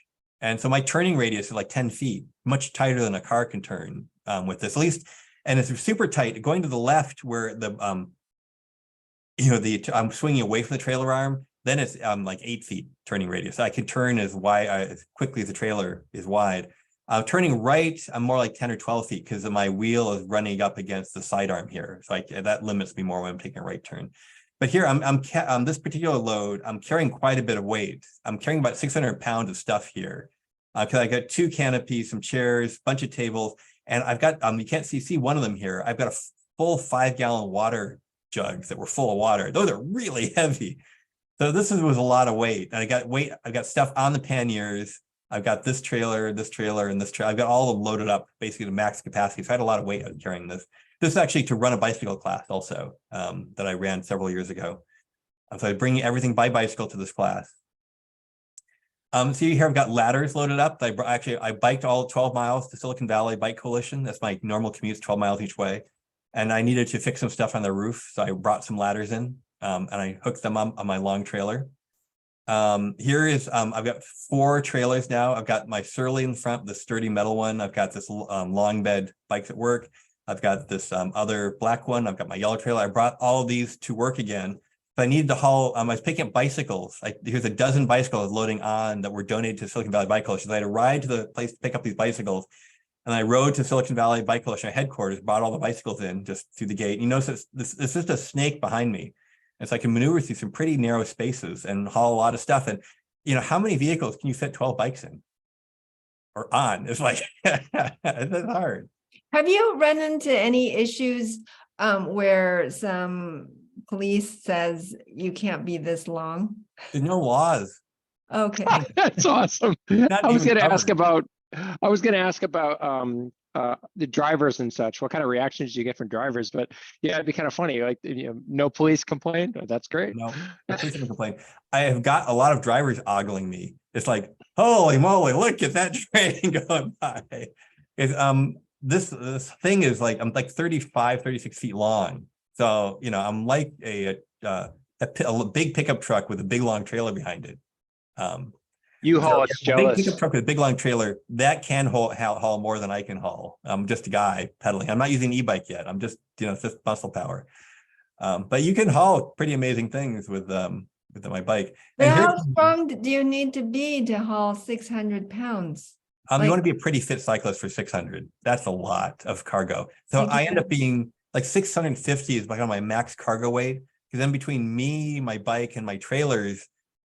And so my turning radius is like 10 feet, much tighter than a car can turn with this, at least. And it's super tight. Going to the left where I'm swinging away from the trailer arm, then it's like 8 feet turning radius. I can turn as quickly as the trailer is wide. Turning right, I'm more like 10 or 12 feet because my wheel is running up against the sidearm here. So that limits me more when I'm taking a right turn. But here, this particular load, I'm carrying quite a bit of weight. I'm carrying about 600 pounds of stuff here. Because I got 2 canopies, some chairs, bunch of tables, and I've got, you can't see one of them here. I've got a full 5-gallon water jugs that were full of water. Those are really heavy. So this was a lot of weight. And I've got stuff on the panniers. I've got this trailer, and this trailer. I've got all of them loaded up basically to max capacity. So I had a lot of weight out carrying this. This is actually to run a bicycle class also that I ran several years ago. So I bring everything by bicycle to this class. See here, I've got ladders loaded up. I biked all 12 miles to Silicon Valley Bike Coalition. That's my normal commute, 12 miles each way. And I needed to fix some stuff on the roof. So I brought some ladders in and I hooked them on my long trailer. Here is, I've got 4 trailers now. I've got my Surly in front, the sturdy metal one. I've got this long bed Bikes at Work. I've got this other black one. I've got my yellow trailer. I brought all of these to work again. But I needed to haul, I was picking up bicycles. Here's a dozen bicycles loading on that were donated to Silicon Valley Bike Coalition. I had to ride to the place to pick up these bicycles. And I rode to Silicon Valley Bike Coalition headquarters, brought all the bicycles in just through the gate. You notice this is just a snake behind me. And so I can maneuver through some pretty narrow spaces and haul a lot of stuff. And, how many vehicles can you fit 12 bikes in? Or on? It's like, it's hard. Have you run into any issues where some police says you can't be this long? There's no laws. Okay. That's awesome. Not I was even going to ask covered. about the drivers and such. What kind of reactions do you get from drivers? But yeah, it'd be kind of funny. Like, no police complain. That's great. No, please don't complain. I have got a lot of drivers ogling me. It's like, holy moly, look at that train going by. This thing is like, I'm like 35, 36 feet long. So, I'm like a big pickup truck with a big long trailer behind it. U-Haul, it's Big jealous. pickup truck with a big long trailer that can haul more than I can haul. I'm just a guy pedaling. I'm not using an e-bike yet. I'm just, it's just muscle power. But you can haul pretty amazing things with my bike. But And how strong do you need to be to haul 600 pounds? you like- want to be a pretty fit cyclist for 600. That's a lot of cargo. So Thank you. I end up being like 650 is like on my max cargo weight. Because then between me, my bike, and my trailers,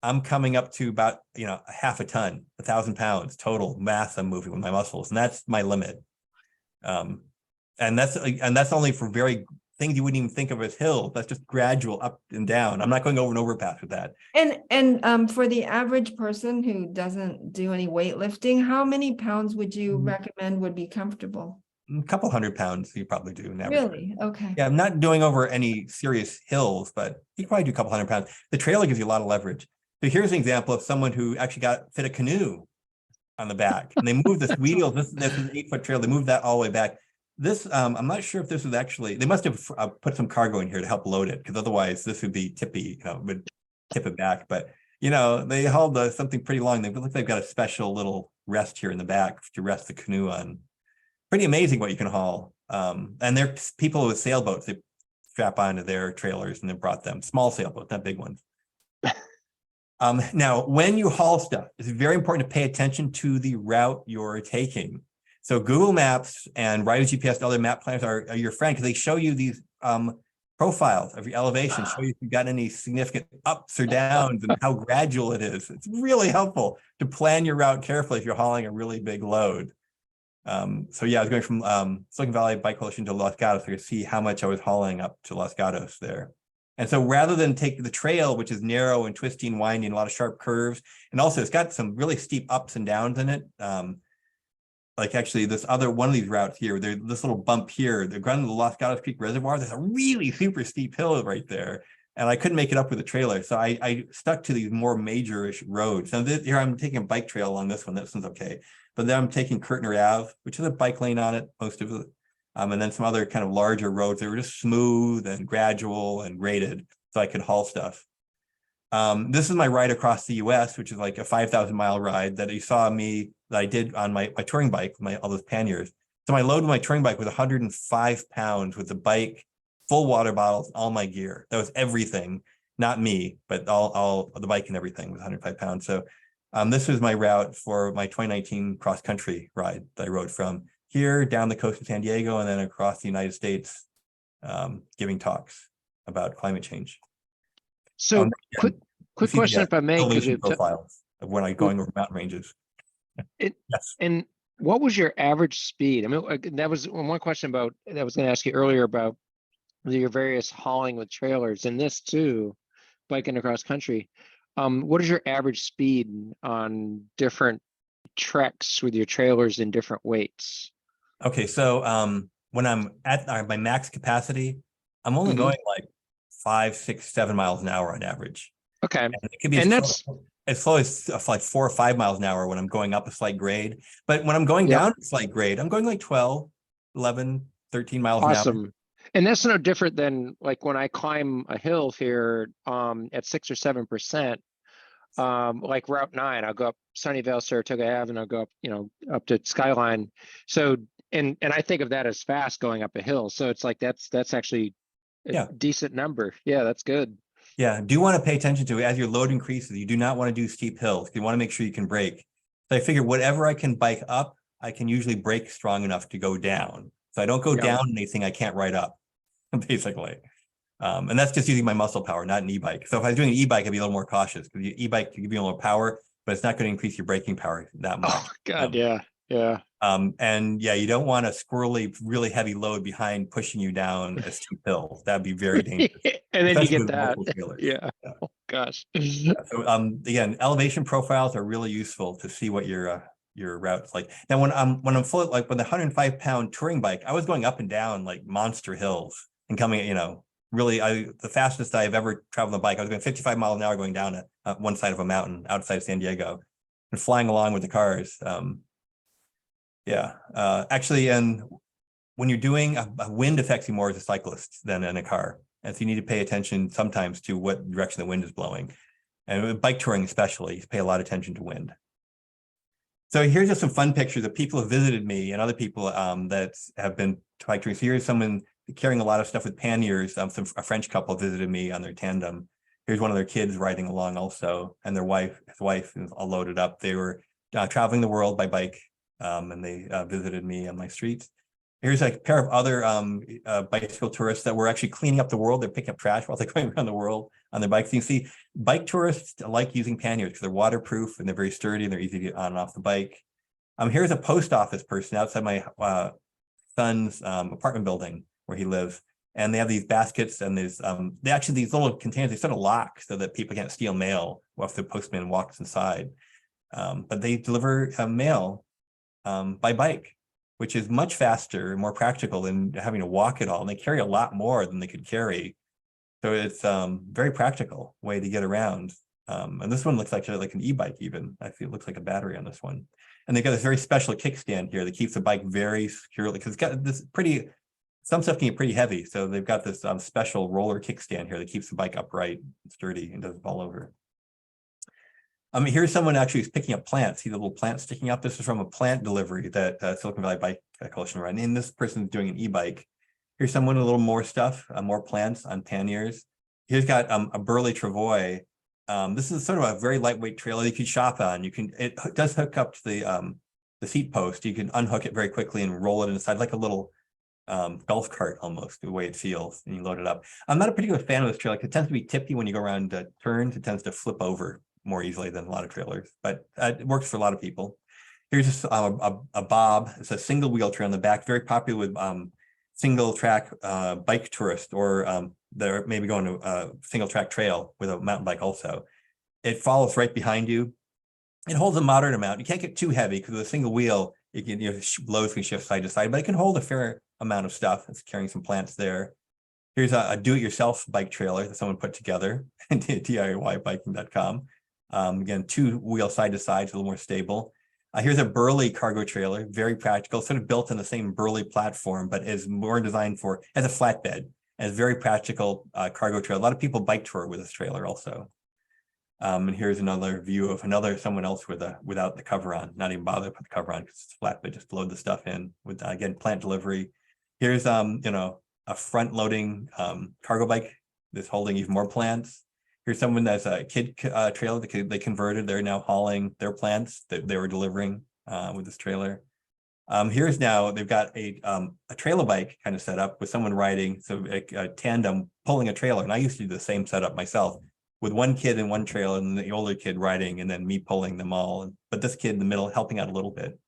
I'm coming up to about, a half a ton, 1,000 pounds total mass I'm moving with my muscles. And that's my limit. And that's only for very things you wouldn't even think of as hills. That's just gradual up and down. I'm not going over an overpass with that. And for the average person who doesn't do any weightlifting, how many pounds would you recommend would be comfortable? A couple 100 pounds you probably do. Never. Really? Okay. Yeah, I'm not doing over any serious hills, but you can probably do a couple 100 pounds. The trailer gives you a lot of leverage. So here's an example of someone who actually fit a canoe on the back, and they moved this wheel. This is an 8-foot trailer. They moved that all the way back. This, I'm not sure if this was actually, they must have put some cargo in here to help load it, because otherwise this would be tippy, would tip it back. But, they hauled something pretty long. They look like they've got a special little rest here in the back to rest the canoe on. Pretty amazing what you can haul. And they're people with sailboats, they strap onto their trailers and then brought them small sailboats, not big ones. Now, when you haul stuff, it's very important to pay attention to the route you're taking. So Google Maps and Rider's GPS and other map planners are your friend, because they show you these profiles of your elevation, show you if you've got any significant ups or downs and how gradual it is. It's really helpful to plan your route carefully if you're hauling a really big load. So yeah, I was going from Silicon Valley Bike Coalition to Los Gatos. I could see how much I was hauling up to Los Gatos there. And so rather than take the trail, which is narrow and twisty and winding, a lot of sharp curves, and also it's got some really steep ups and downs in it. Like actually this other one of these routes here, there's this little bump here, the ground of the Los Gatos Creek Reservoir, there's a really super steep hill right there. And I couldn't make it up with a trailer. So I stuck to these more major-ish roads. Now here I'm taking a bike trail along this one. This one's okay. But then I'm taking Kirtner Ave, which is a bike lane on it, most of it. And then some other kind of larger roads. They were just smooth and gradual and graded, so I could haul stuff. This is my ride across the US, which is like a 5,000-mile ride that you saw me, that I did on my touring bike, all those panniers. So my load with my touring bike was 105 pounds with the bike, full water bottles, all my gear. That was everything, not me, but all the bike and everything was 105 pounds. So this was my route for my 2019 cross-country ride that I rode from here down the coast of San Diego and then across the United States, giving talks about climate change. So quick question, if I may, elevation profiles of when I'm going over mountain ranges. Yes. And what was your average speed? I mean, that was one question about that I was going to ask you earlier about your various hauling with trailers, and this too, biking across country. What is your average speed on different treks with your trailers in different weights? Okay, so when I'm at my max capacity, I'm only going like 5, 6, 7 miles an hour on average. Okay, and it could be as slow as like 4 or 5 miles an hour when I'm going up a slight grade. But when I'm going down a slight grade, I'm going like 12, 11, 13 miles an hour. Awesome. And that's no different than like when I climb a hill here at 6 or 7%, like Route 9, I'll go up Sunnyvale, Saratoga Ave, and I'll go up, up to Skyline. So, and I think of that as fast going up a hill. So it's like, that's actually a decent number. Yeah, that's good. Yeah, do want to pay attention to it as your load increases. You do not want to do steep hills. You want to make sure you can brake. So I figure whatever I can bike up, I can usually brake strong enough to go down. So I don't go Yeah. down anything I can't ride up, basically. And that's just using my muscle power, not an e-bike. So if I was doing an e-bike, I'd be a little more cautious because e-bike can give you a little power, but it's not going to increase your braking power that much. Oh God, yeah. And yeah, you don't want a squirrely, really heavy load behind pushing you down a steep hill. That'd be very dangerous. And then you especially get with that. multiple trailers. Yeah. Yeah. Oh gosh. So again, elevation profiles are really useful to see what your route's like. Now when I'm full, like with the 105-pound touring bike, I was going up and down like monster hills and coming, really the fastest I've ever traveled on a bike. I was going 55 miles an hour going down one side of a mountain outside San Diego and flying along with the cars. Actually, and when you're doing a wind affects you more as a cyclist than in a car. And so you need to pay attention sometimes to what direction the wind is blowing. And with bike touring especially, you pay a lot of attention to wind. So here's just some fun pictures of people who visited me and other people that have been bike touring. So here's someone carrying a lot of stuff with panniers. A French couple visited me on their tandem. Here's one of their kids riding along also, and his wife is all loaded up. They were traveling the world by bike, and they visited me on my streets. Here's a pair of other bicycle tourists that were actually cleaning up the world. They're picking up trash while they're going around the world on their bikes. You can see bike tourists like using panniers because they're waterproof and they're very sturdy and they're easy to get on and off the bike. Here's a post office person outside my son's apartment building where he lives. And they have these baskets and there's these little containers, they sort of lock so that people can't steal mail if the postman walks inside. But they deliver mail by bike, which is much faster and more practical than having to walk it all. And they carry a lot more than they could carry. So it's very practical way to get around. And this one looks actually like an e-bike even. I feel it looks like a battery on this one. And they've got this very special kickstand here that keeps the bike very securely because it's got this some stuff can get pretty heavy. So they've got this special roller kickstand here that keeps the bike upright and sturdy and doesn't fall over. Here's someone actually who's picking up plants. See the little plant sticking up? This is from a plant delivery that Silicon Valley Bike Coalition ran. And this person's doing an e-bike. Here's someone with a little more stuff, more plants on panniers. Here's got a burly travois. This is sort of a very lightweight trailer you can shop on. It does hook up to the seat post. You can unhook it very quickly and roll it inside like a little golf cart almost, the way it feels, and you load it up. I'm not a particular fan of this trailer. It tends to be tippy when you go around turns. It tends to flip over more easily than a lot of trailers, but it works for a lot of people. Here's just a bob. It's a single wheel trailer on the back, very popular with single track bike tourists, or they're maybe going to a single track trail with a mountain bike also. It follows right behind you. It holds a moderate amount. You can't get too heavy because with a single wheel, loads can shift side to side, but it can hold a fair amount of stuff. It's carrying some plants there. Here's a do-it-yourself bike trailer that someone put together at DIYbiking.com. Again, two wheel side to side, so a little more stable. Here's a burly cargo trailer, very practical, sort of built on the same burly platform, but is more designed as a flatbed, and it's very practical cargo trailer. A lot of people bike tour with this trailer also. And here's another view of someone else without the cover on, not even bother to put the cover on because it's flatbed, just load the stuff in with, again, plant delivery. Here's, a front loading cargo bike that's holding even more plants. Here's someone that's a kid trailer that they converted. They're now hauling their plants that they were delivering with this trailer. Here's now they've got a trailer bike kind of set up with someone riding, so a tandem pulling a trailer. And I used to do the same setup myself with one kid in one trailer and the older kid riding, and then me pulling them all. But this kid in the middle helping out a little bit.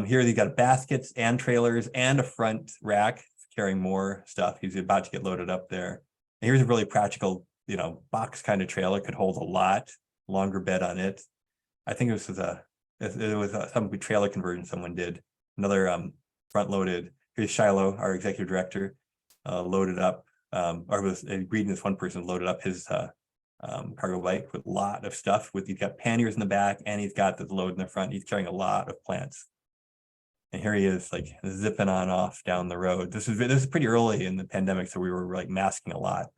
Here they got baskets and trailers and a front rack carrying more stuff. He's about to get loaded up there. And here's a really practical, box kind of trailer, could hold a lot, longer bed on it. I think it was some trailer conversion someone did. Another front loaded. Here's Shiloh, our executive director, loaded up, or was greeting this one person loaded up his cargo bike with a lot of stuff. He's got panniers in the back and he's got the load in the front. He's carrying a lot of plants. And here he is, like zipping on off down the road. This is pretty early in the pandemic, so we were like masking a lot.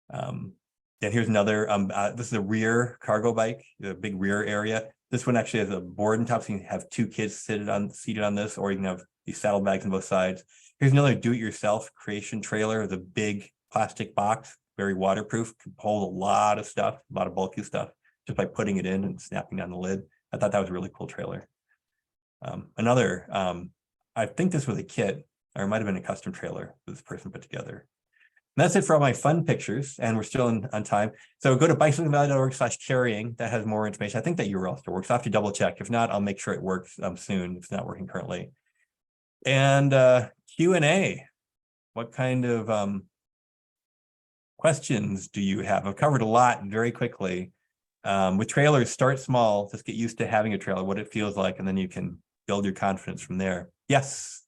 And here's another. This is a rear cargo bike, the big rear area. This one actually has a board on top, so you can have two kids seated on this, or you can have these saddlebags on both sides. Here's another do-it-yourself creation trailer with a big plastic box very waterproof, can hold a lot of stuff, a lot of bulky stuff, just by putting it in and snapping down the lid. I thought that was a really cool trailer. Another, I think this was a kit, or it might have been a custom trailer this person put together. And that's it for all my fun pictures, and we're still on time. So go to bicyclingvalley.org/carrying. That has more information. I think that URL still works. I'll have to double check. If not, I'll make sure it works soon. It's not working currently. And Q&A. What kind of questions do you have? I've covered a lot very quickly. With trailers, start small. Just get used to having a trailer, what it feels like, and then you can build your confidence from there. Yes,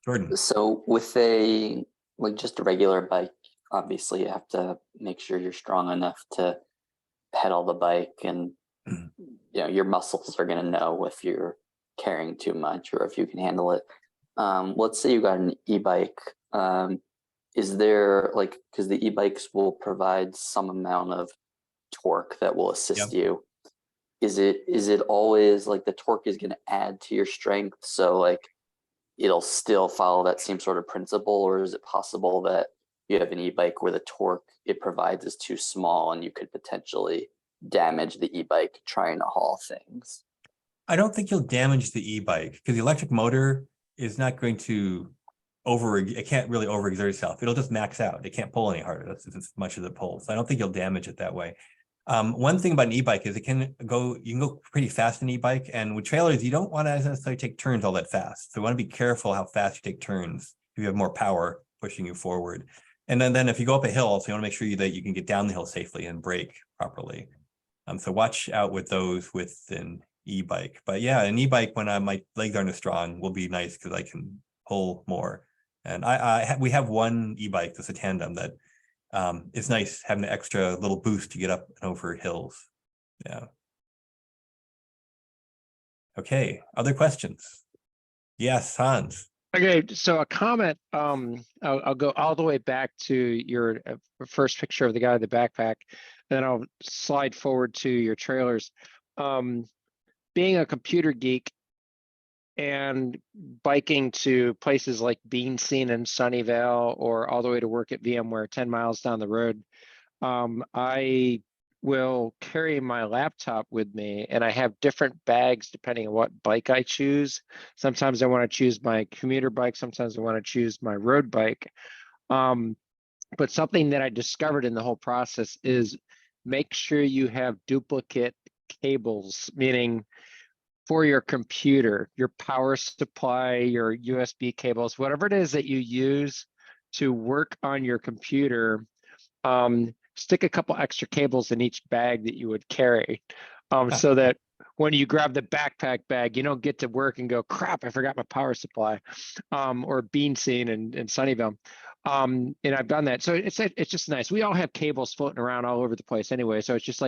Jordan. So with just a regular bike, obviously you have to make sure you're strong enough to pedal the bike, and your muscles are going to know if you're carrying too much or if you can handle it. Let's say you got an e-bike. Is there because the e-bikes will provide some amount of torque that will assist you. Is it always the torque is going to add to your strength, so it'll still follow that same sort of principle, or is it possible that you have an e-bike where the torque it provides is too small and you could potentially damage the e-bike trying to haul things? I don't think you'll damage the e-bike, because the electric motor is not going to it can't really overexert itself. It'll just max out. It can't pull any harder. That's as much as it pulls. So I don't think you'll damage it that way. One thing about an e-bike is you can go pretty fast in an e-bike, and with trailers, you don't want to necessarily take turns all that fast. So you want to be careful how fast you take turns if you have more power pushing you forward. And then if you go up a hill, so you want to make sure that you can get down the hill safely and brake properly. So watch out with those with an e-bike. But yeah, an e-bike when my legs aren't as strong will be nice because I can pull more. And we have one e-bike that's a tandem that it's nice having an extra little boost to get up and over hills. Yeah. Okay, other questions? Yes, Hans. Okay, so a comment, I'll go all the way back to your first picture of the guy with the backpack, and then I'll slide forward to your trailers. Being a computer geek and biking to places like Bean Scene in Sunnyvale, or all the way to work at VMware 10 miles down the road, I will carry my laptop with me, and I have different bags depending on what bike I choose. Sometimes I want to choose my commuter bike, sometimes I want to choose my road bike. But something that I discovered in the whole process is make sure you have duplicate cables, meaning for your computer, your power supply, your USB cables, whatever it is that you use to work on your computer, stick a couple extra cables in each bag that you would carry, so that when you grab the backpack bag, you don't get to work and go, crap, I forgot my power supply, or Bean Scene in Sunnyvale. And I've done that. So it's just nice. We all have cables floating around all over the place anyway. So it's just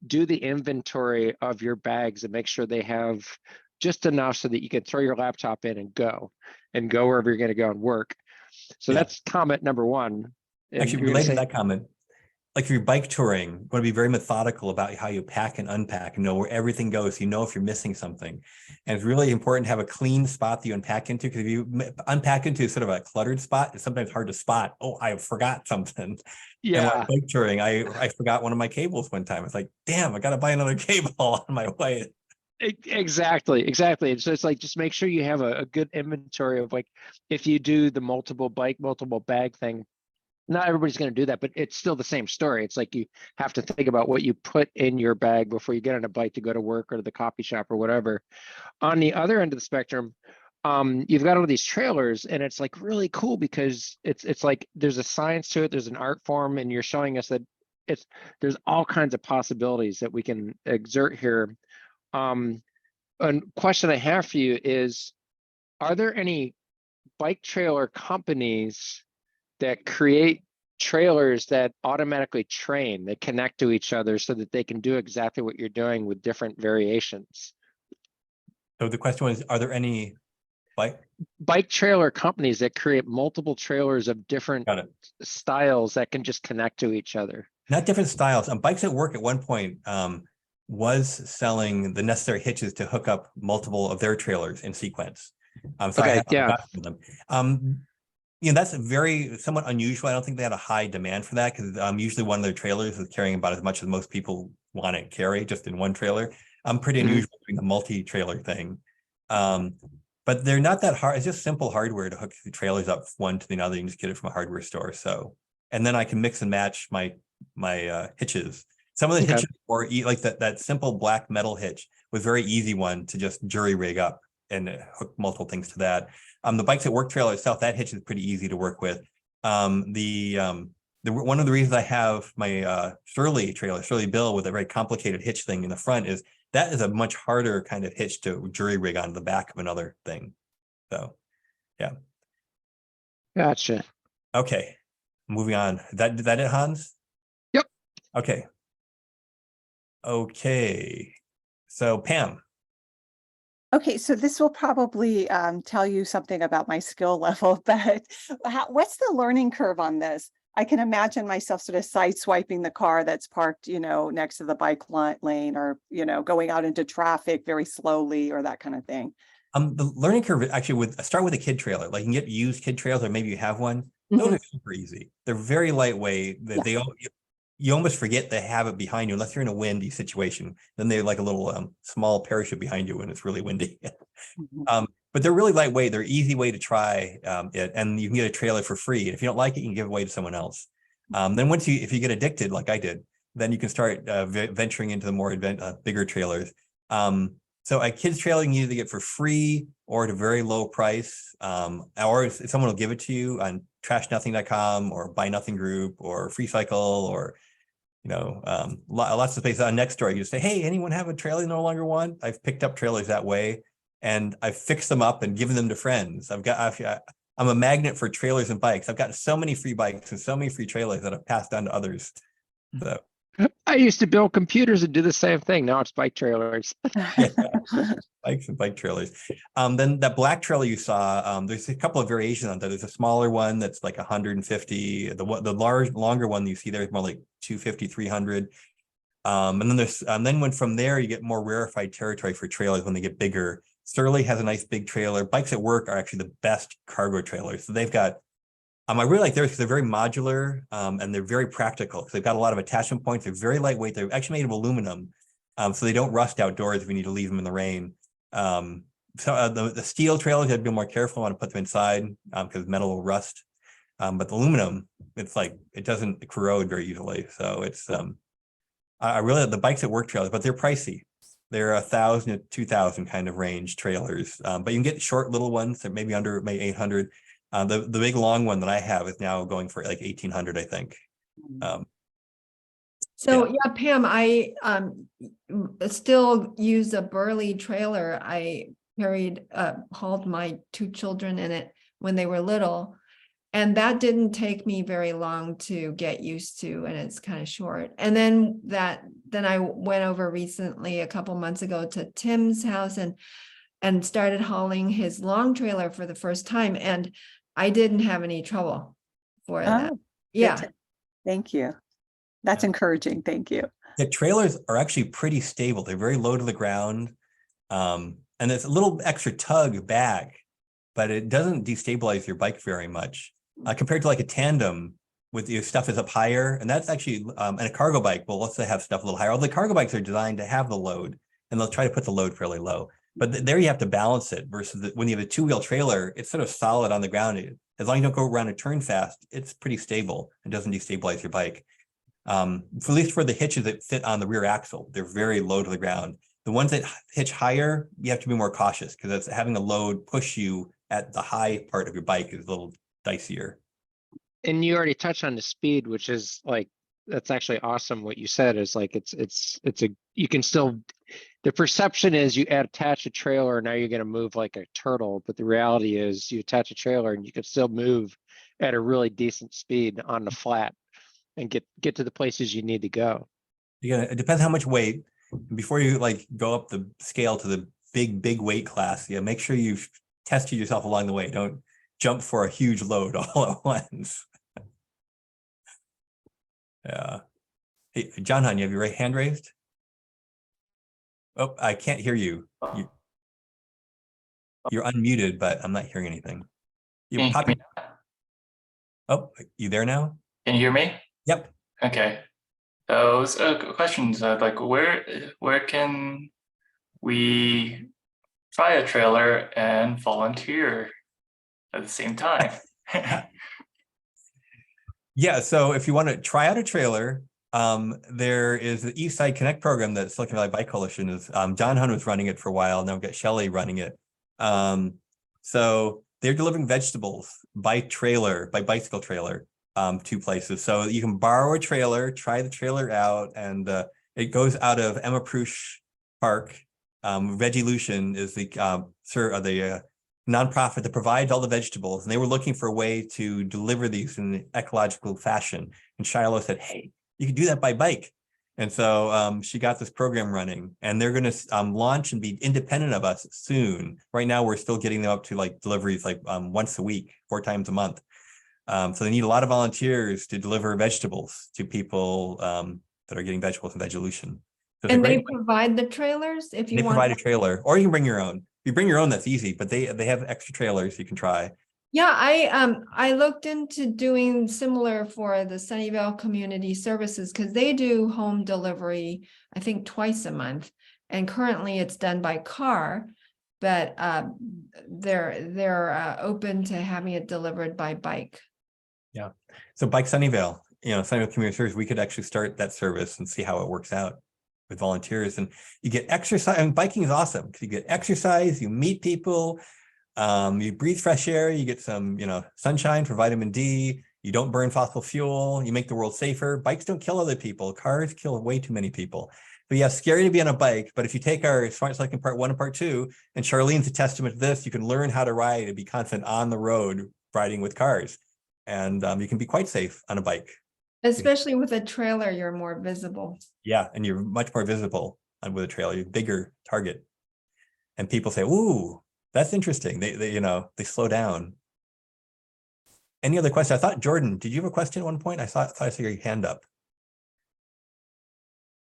do the inventory of your bags and make sure they have just enough so that you can throw your laptop in and go wherever you're going to go and work. So that's comment number one. And actually, related to that comment, if you're bike touring, you want to be very methodical about how you pack and unpack and know where everything goes. So you know if you're missing something. And it's really important to have a clean spot that you unpack into, because if you unpack into sort of a cluttered spot, it's sometimes hard to spot. Oh, I forgot something. Yeah. And when I'm bike touring, I forgot one of my cables one time. It's damn, I got to buy another cable on my way. Exactly. And so it's just make sure you have a good inventory of if you do the multiple bag thing. Not everybody's going to do that, but it's still the same story. It's you have to think about what you put in your bag before you get on a bike to go to work or to the coffee shop or whatever. On the other end of the spectrum, you've got all these trailers, and it's really cool because it's there's a science to it, there's an art form, and you're showing us that there's all kinds of possibilities that we can exert here. A question I have for you is, are there any bike trailer companies that create trailers that automatically train, that connect to each other so that they can do exactly what you're doing with different variations? So the question was, are there any bike trailer companies that create multiple trailers of different styles that can just connect to each other? Not different styles. Bikes at Work at one point was selling the necessary hitches to hook up multiple of their trailers in sequence. So I have them. that's very somewhat unusual. I don't think they had a high demand for that because usually one of their trailers is carrying about as much as most people want to carry just in one trailer. Pretty unusual doing the multi-trailer thing. But they're not that hard. It's just simple hardware to hook the trailers up one to the other. You can just get it from a hardware store. So, and then I can mix and match my hitches. Some of the hitches or like that simple black metal hitch was very easy one to just jury rig up and hook multiple things to that. The Bikes at Work trailer itself, that hitch is pretty easy to work with. One of the reasons I have my Shirley trailer, Shirley Bill, with a very complicated hitch thing in the front is that is a much harder kind of hitch to jury rig on the back of another thing. So, yeah. Gotcha. Okay, moving on. Is that it, Hans? Yep. Okay. Okay. So Pam. Okay, so this will probably tell you something about my skill level, but what's the learning curve on this? I can imagine myself sort of sideswiping the car that's parked, next to the bike lane, or, going out into traffic very slowly, or that kind of thing. The learning curve actually would start with a kid trailer. Like you can get used kid trailers, or maybe you have one. Those are super easy. They're very lightweight. You almost forget they have it behind you unless you're in a windy situation. Then they're like a little small parachute behind you when it's really windy. But they're really lightweight. They're easy way to try it, and you can get a trailer for free. And if you don't like it, you can give it away to someone else. Then if you get addicted, like I did, then you can start venturing into the more bigger trailers. So a kid's trailer you can either get for free or at a very low price, or someone will give it to you on trashnothing.com or Buy Nothing Group or Free Cycle, or lots of places on Nextdoor. You just say, hey, anyone have a trailer you no longer want? I've picked up trailers that way, and I've fixed them up and given them to friends. I'm a magnet for trailers and bikes. I've got so many free bikes and so many free trailers that I've passed on to others. So I used to build computers and do the same thing. Now it's bike trailers. yeah, bikes and bike trailers. Then that black trailer you saw, there's a couple of variations on that. There's a smaller one that's like 150. The longer one you see there is more like 250, 300. And then from there you get more rarefied territory for trailers when they get bigger. Surly has a nice big trailer. Bikes at Work are actually the best cargo trailers. So they've got, I really like theirs because they're very modular and they're very practical. So they've got a lot of attachment points. They're very lightweight. They're actually made of aluminum, so they don't rust outdoors if you need to leave them in the rain. So the steel trailers, you have to be more careful. I want to put them inside because metal will rust. But the aluminum, it's like it doesn't corrode very easily. So it's I really like the Bikes at Work trailers, but they're pricey. They're 1,000 to 2,000 kind of range trailers, but you can get short little ones that maybe under 800. The big long one that I have is now going for like 1,800, I think. Pam, I still use a Burley trailer. I hauled my 2 children in it when they were little, and that didn't take me very long to get used to, and it's kind of short. And then I went over recently, a couple months ago, to Tim's house and started hauling his long trailer for the first time, and I didn't have any trouble for that. Yeah. Thank you. That's encouraging. Thank you. The trailers are actually pretty stable. They're very low to the ground. And it's a little extra tug back, but it doesn't destabilize your bike very much compared to like a tandem with your stuff is up higher. And that's actually, and a cargo bike, well, let's say have stuff a little higher. All the cargo bikes are designed to have the load, and they'll try to put the load fairly low. But there you have to balance it versus when you have a 2-wheel trailer, it's sort of solid on the ground. As long as you don't go around and turn fast, it's pretty stable. It doesn't destabilize your bike. At least for the hitches that fit on the rear axle, they're very low to the ground. The ones that hitch higher, you have to be more cautious because it's having a load push you at the high part of your bike is a little dicier. And you already touched on the speed, which is like, that's actually awesome. What you said is like, you can still, the perception is you attach a trailer and now you're going to move like a turtle. But the reality is you attach a trailer and you can still move at a really decent speed on the flat and get to the places you need to go. Yeah, it depends how much weight. Before you like go up the scale to the big weight class, make sure you've tested yourself along the way. Don't jump for a huge load all at once. Yeah. Hey, John Hun, you have your right hand raised? Oh, I can't hear you. You're unmuted, but I'm not hearing anything. You're popping. Oh, you there now? Can you hear me? Yep. Okay. Questions like where can we try a trailer and volunteer at the same time? Yeah, so if you want to try out a trailer, there is the East Side Connect program that Silicon Valley Bike Coalition is. John Hun was running it for a while. Now we've got Shelley running it. So they're delivering vegetables by bicycle trailer, to places. So you can borrow a trailer, try the trailer out, and it goes out of Emma Prush Park. Vegilution is the nonprofit that provides all the vegetables, and they were looking for a way to deliver these in an ecological fashion. And Shiloh said, "Hey, you can do that by bike." And so she got this program running, and they're going to launch and be independent of us soon. Right now, we're still getting them up to like deliveries like once a week, 4 times a month. So they need a lot of volunteers to deliver vegetables to people that are getting vegetables in Vegilution. So And they provide the trailers if you they want. provide a trailer, or you can bring your own. If you bring your own, that's easy, but they have extra trailers you can try. Yeah, I looked into doing similar for the Sunnyvale Community Services because they do home delivery, I think twice a month. And currently it's done by car, but they're open to having it delivered by bike. Yeah. So Bike Sunnyvale, Sunnyvale Community Service, we could actually start that service and see how it works out with volunteers. And you get exercise. I mean, biking is awesome because you get exercise, you meet people, you breathe fresh air, you get some, sunshine for vitamin D, you don't burn fossil fuel, you make the world safer. Bikes don't kill other people. Cars kill way too many people. But yeah, scary to be on a bike. But if you take our Smart Cycling Part 1 and Part 2, and Charlene's a testament to this, you can learn how to ride and be confident on the road riding with cars. And you can be quite safe on a bike. Especially with a trailer, you're more visible. Yeah, and you're much more visible with a trailer, you're a bigger target. And people say, "Ooh, that's interesting." They slow down. Any other question? I thought, Jordan, did you have a question at one point? I thought I saw your hand up.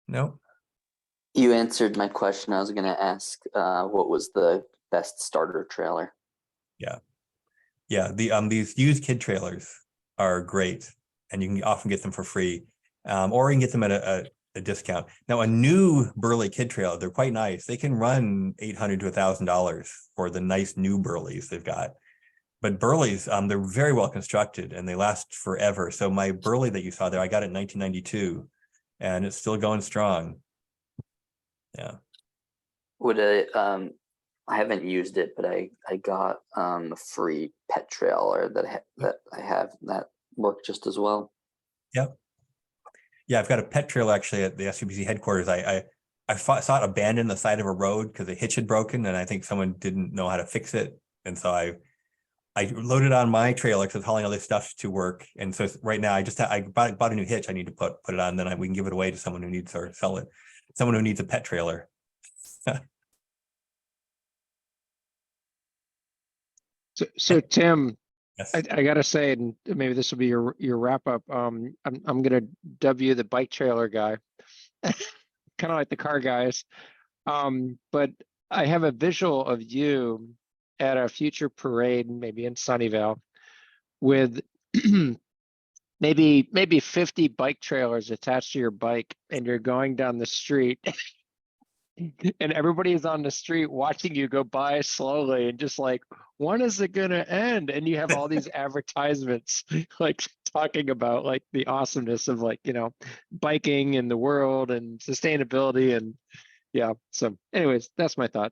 No? You answered my question. I was going to ask what was the best starter trailer? Yeah, these used kid trailers are great, and you can often get them for free, or you can get them at a discount. Now, a new Burley kid trailer, they're quite nice. They can run $800 to $1,000 for the nice new Burleys they've got. But Burleys, they're very well constructed and they last forever. So my Burley that you saw there, I got it in 1992, and it's still going strong. Yeah. Would it? I haven't used it, but I got a free pet trailer that I have that worked just as well. Yep. Yeah, I've got a pet trailer actually at the SUBC headquarters. I saw it abandoned on the side of a road because the hitch had broken, and I think someone didn't know how to fix it. And so I loaded on my trailer because I was hauling all this stuff to work. And so right now I bought a new hitch. I need to put it on, then we can give it away to someone who needs, or sell it, someone who needs a pet trailer. So Tim, Yes. I gotta say, and maybe this will be your wrap up. I'm gonna dub you the bike trailer guy, kind of like the car guys. But I have a visual of you at a future parade, maybe in Sunnyvale, with maybe 50 bike trailers attached to your bike, and you're going down the street. And everybody is on the street watching you go by slowly and just like, when is it going to end? And you have all these advertisements like talking about like the awesomeness of like, biking in the world and sustainability. And yeah, so anyways, that's my thought.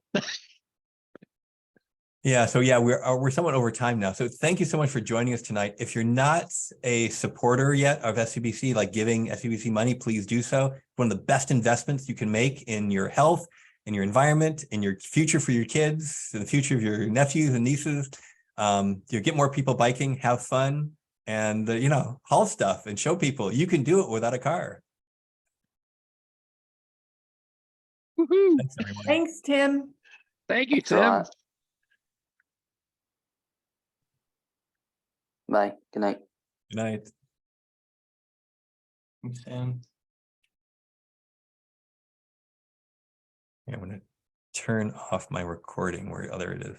Yeah, so yeah, we're somewhat over time now. So thank you so much for joining us tonight. If you're not a supporter yet of SUBC, like giving SUBC money, please do so. One of the best investments you can make in your health, in your environment, in your future for your kids, in the future of your nephews and nieces. You get more people biking, have fun, and haul stuff and show people you can do it without a car. Woohoo! Thanks, everyone. Thanks, Tim. Thank you, Thanks a Tim. lot. Bye. Good night. Good night. Thanks, Sam. I'm going to turn off my recording there it is.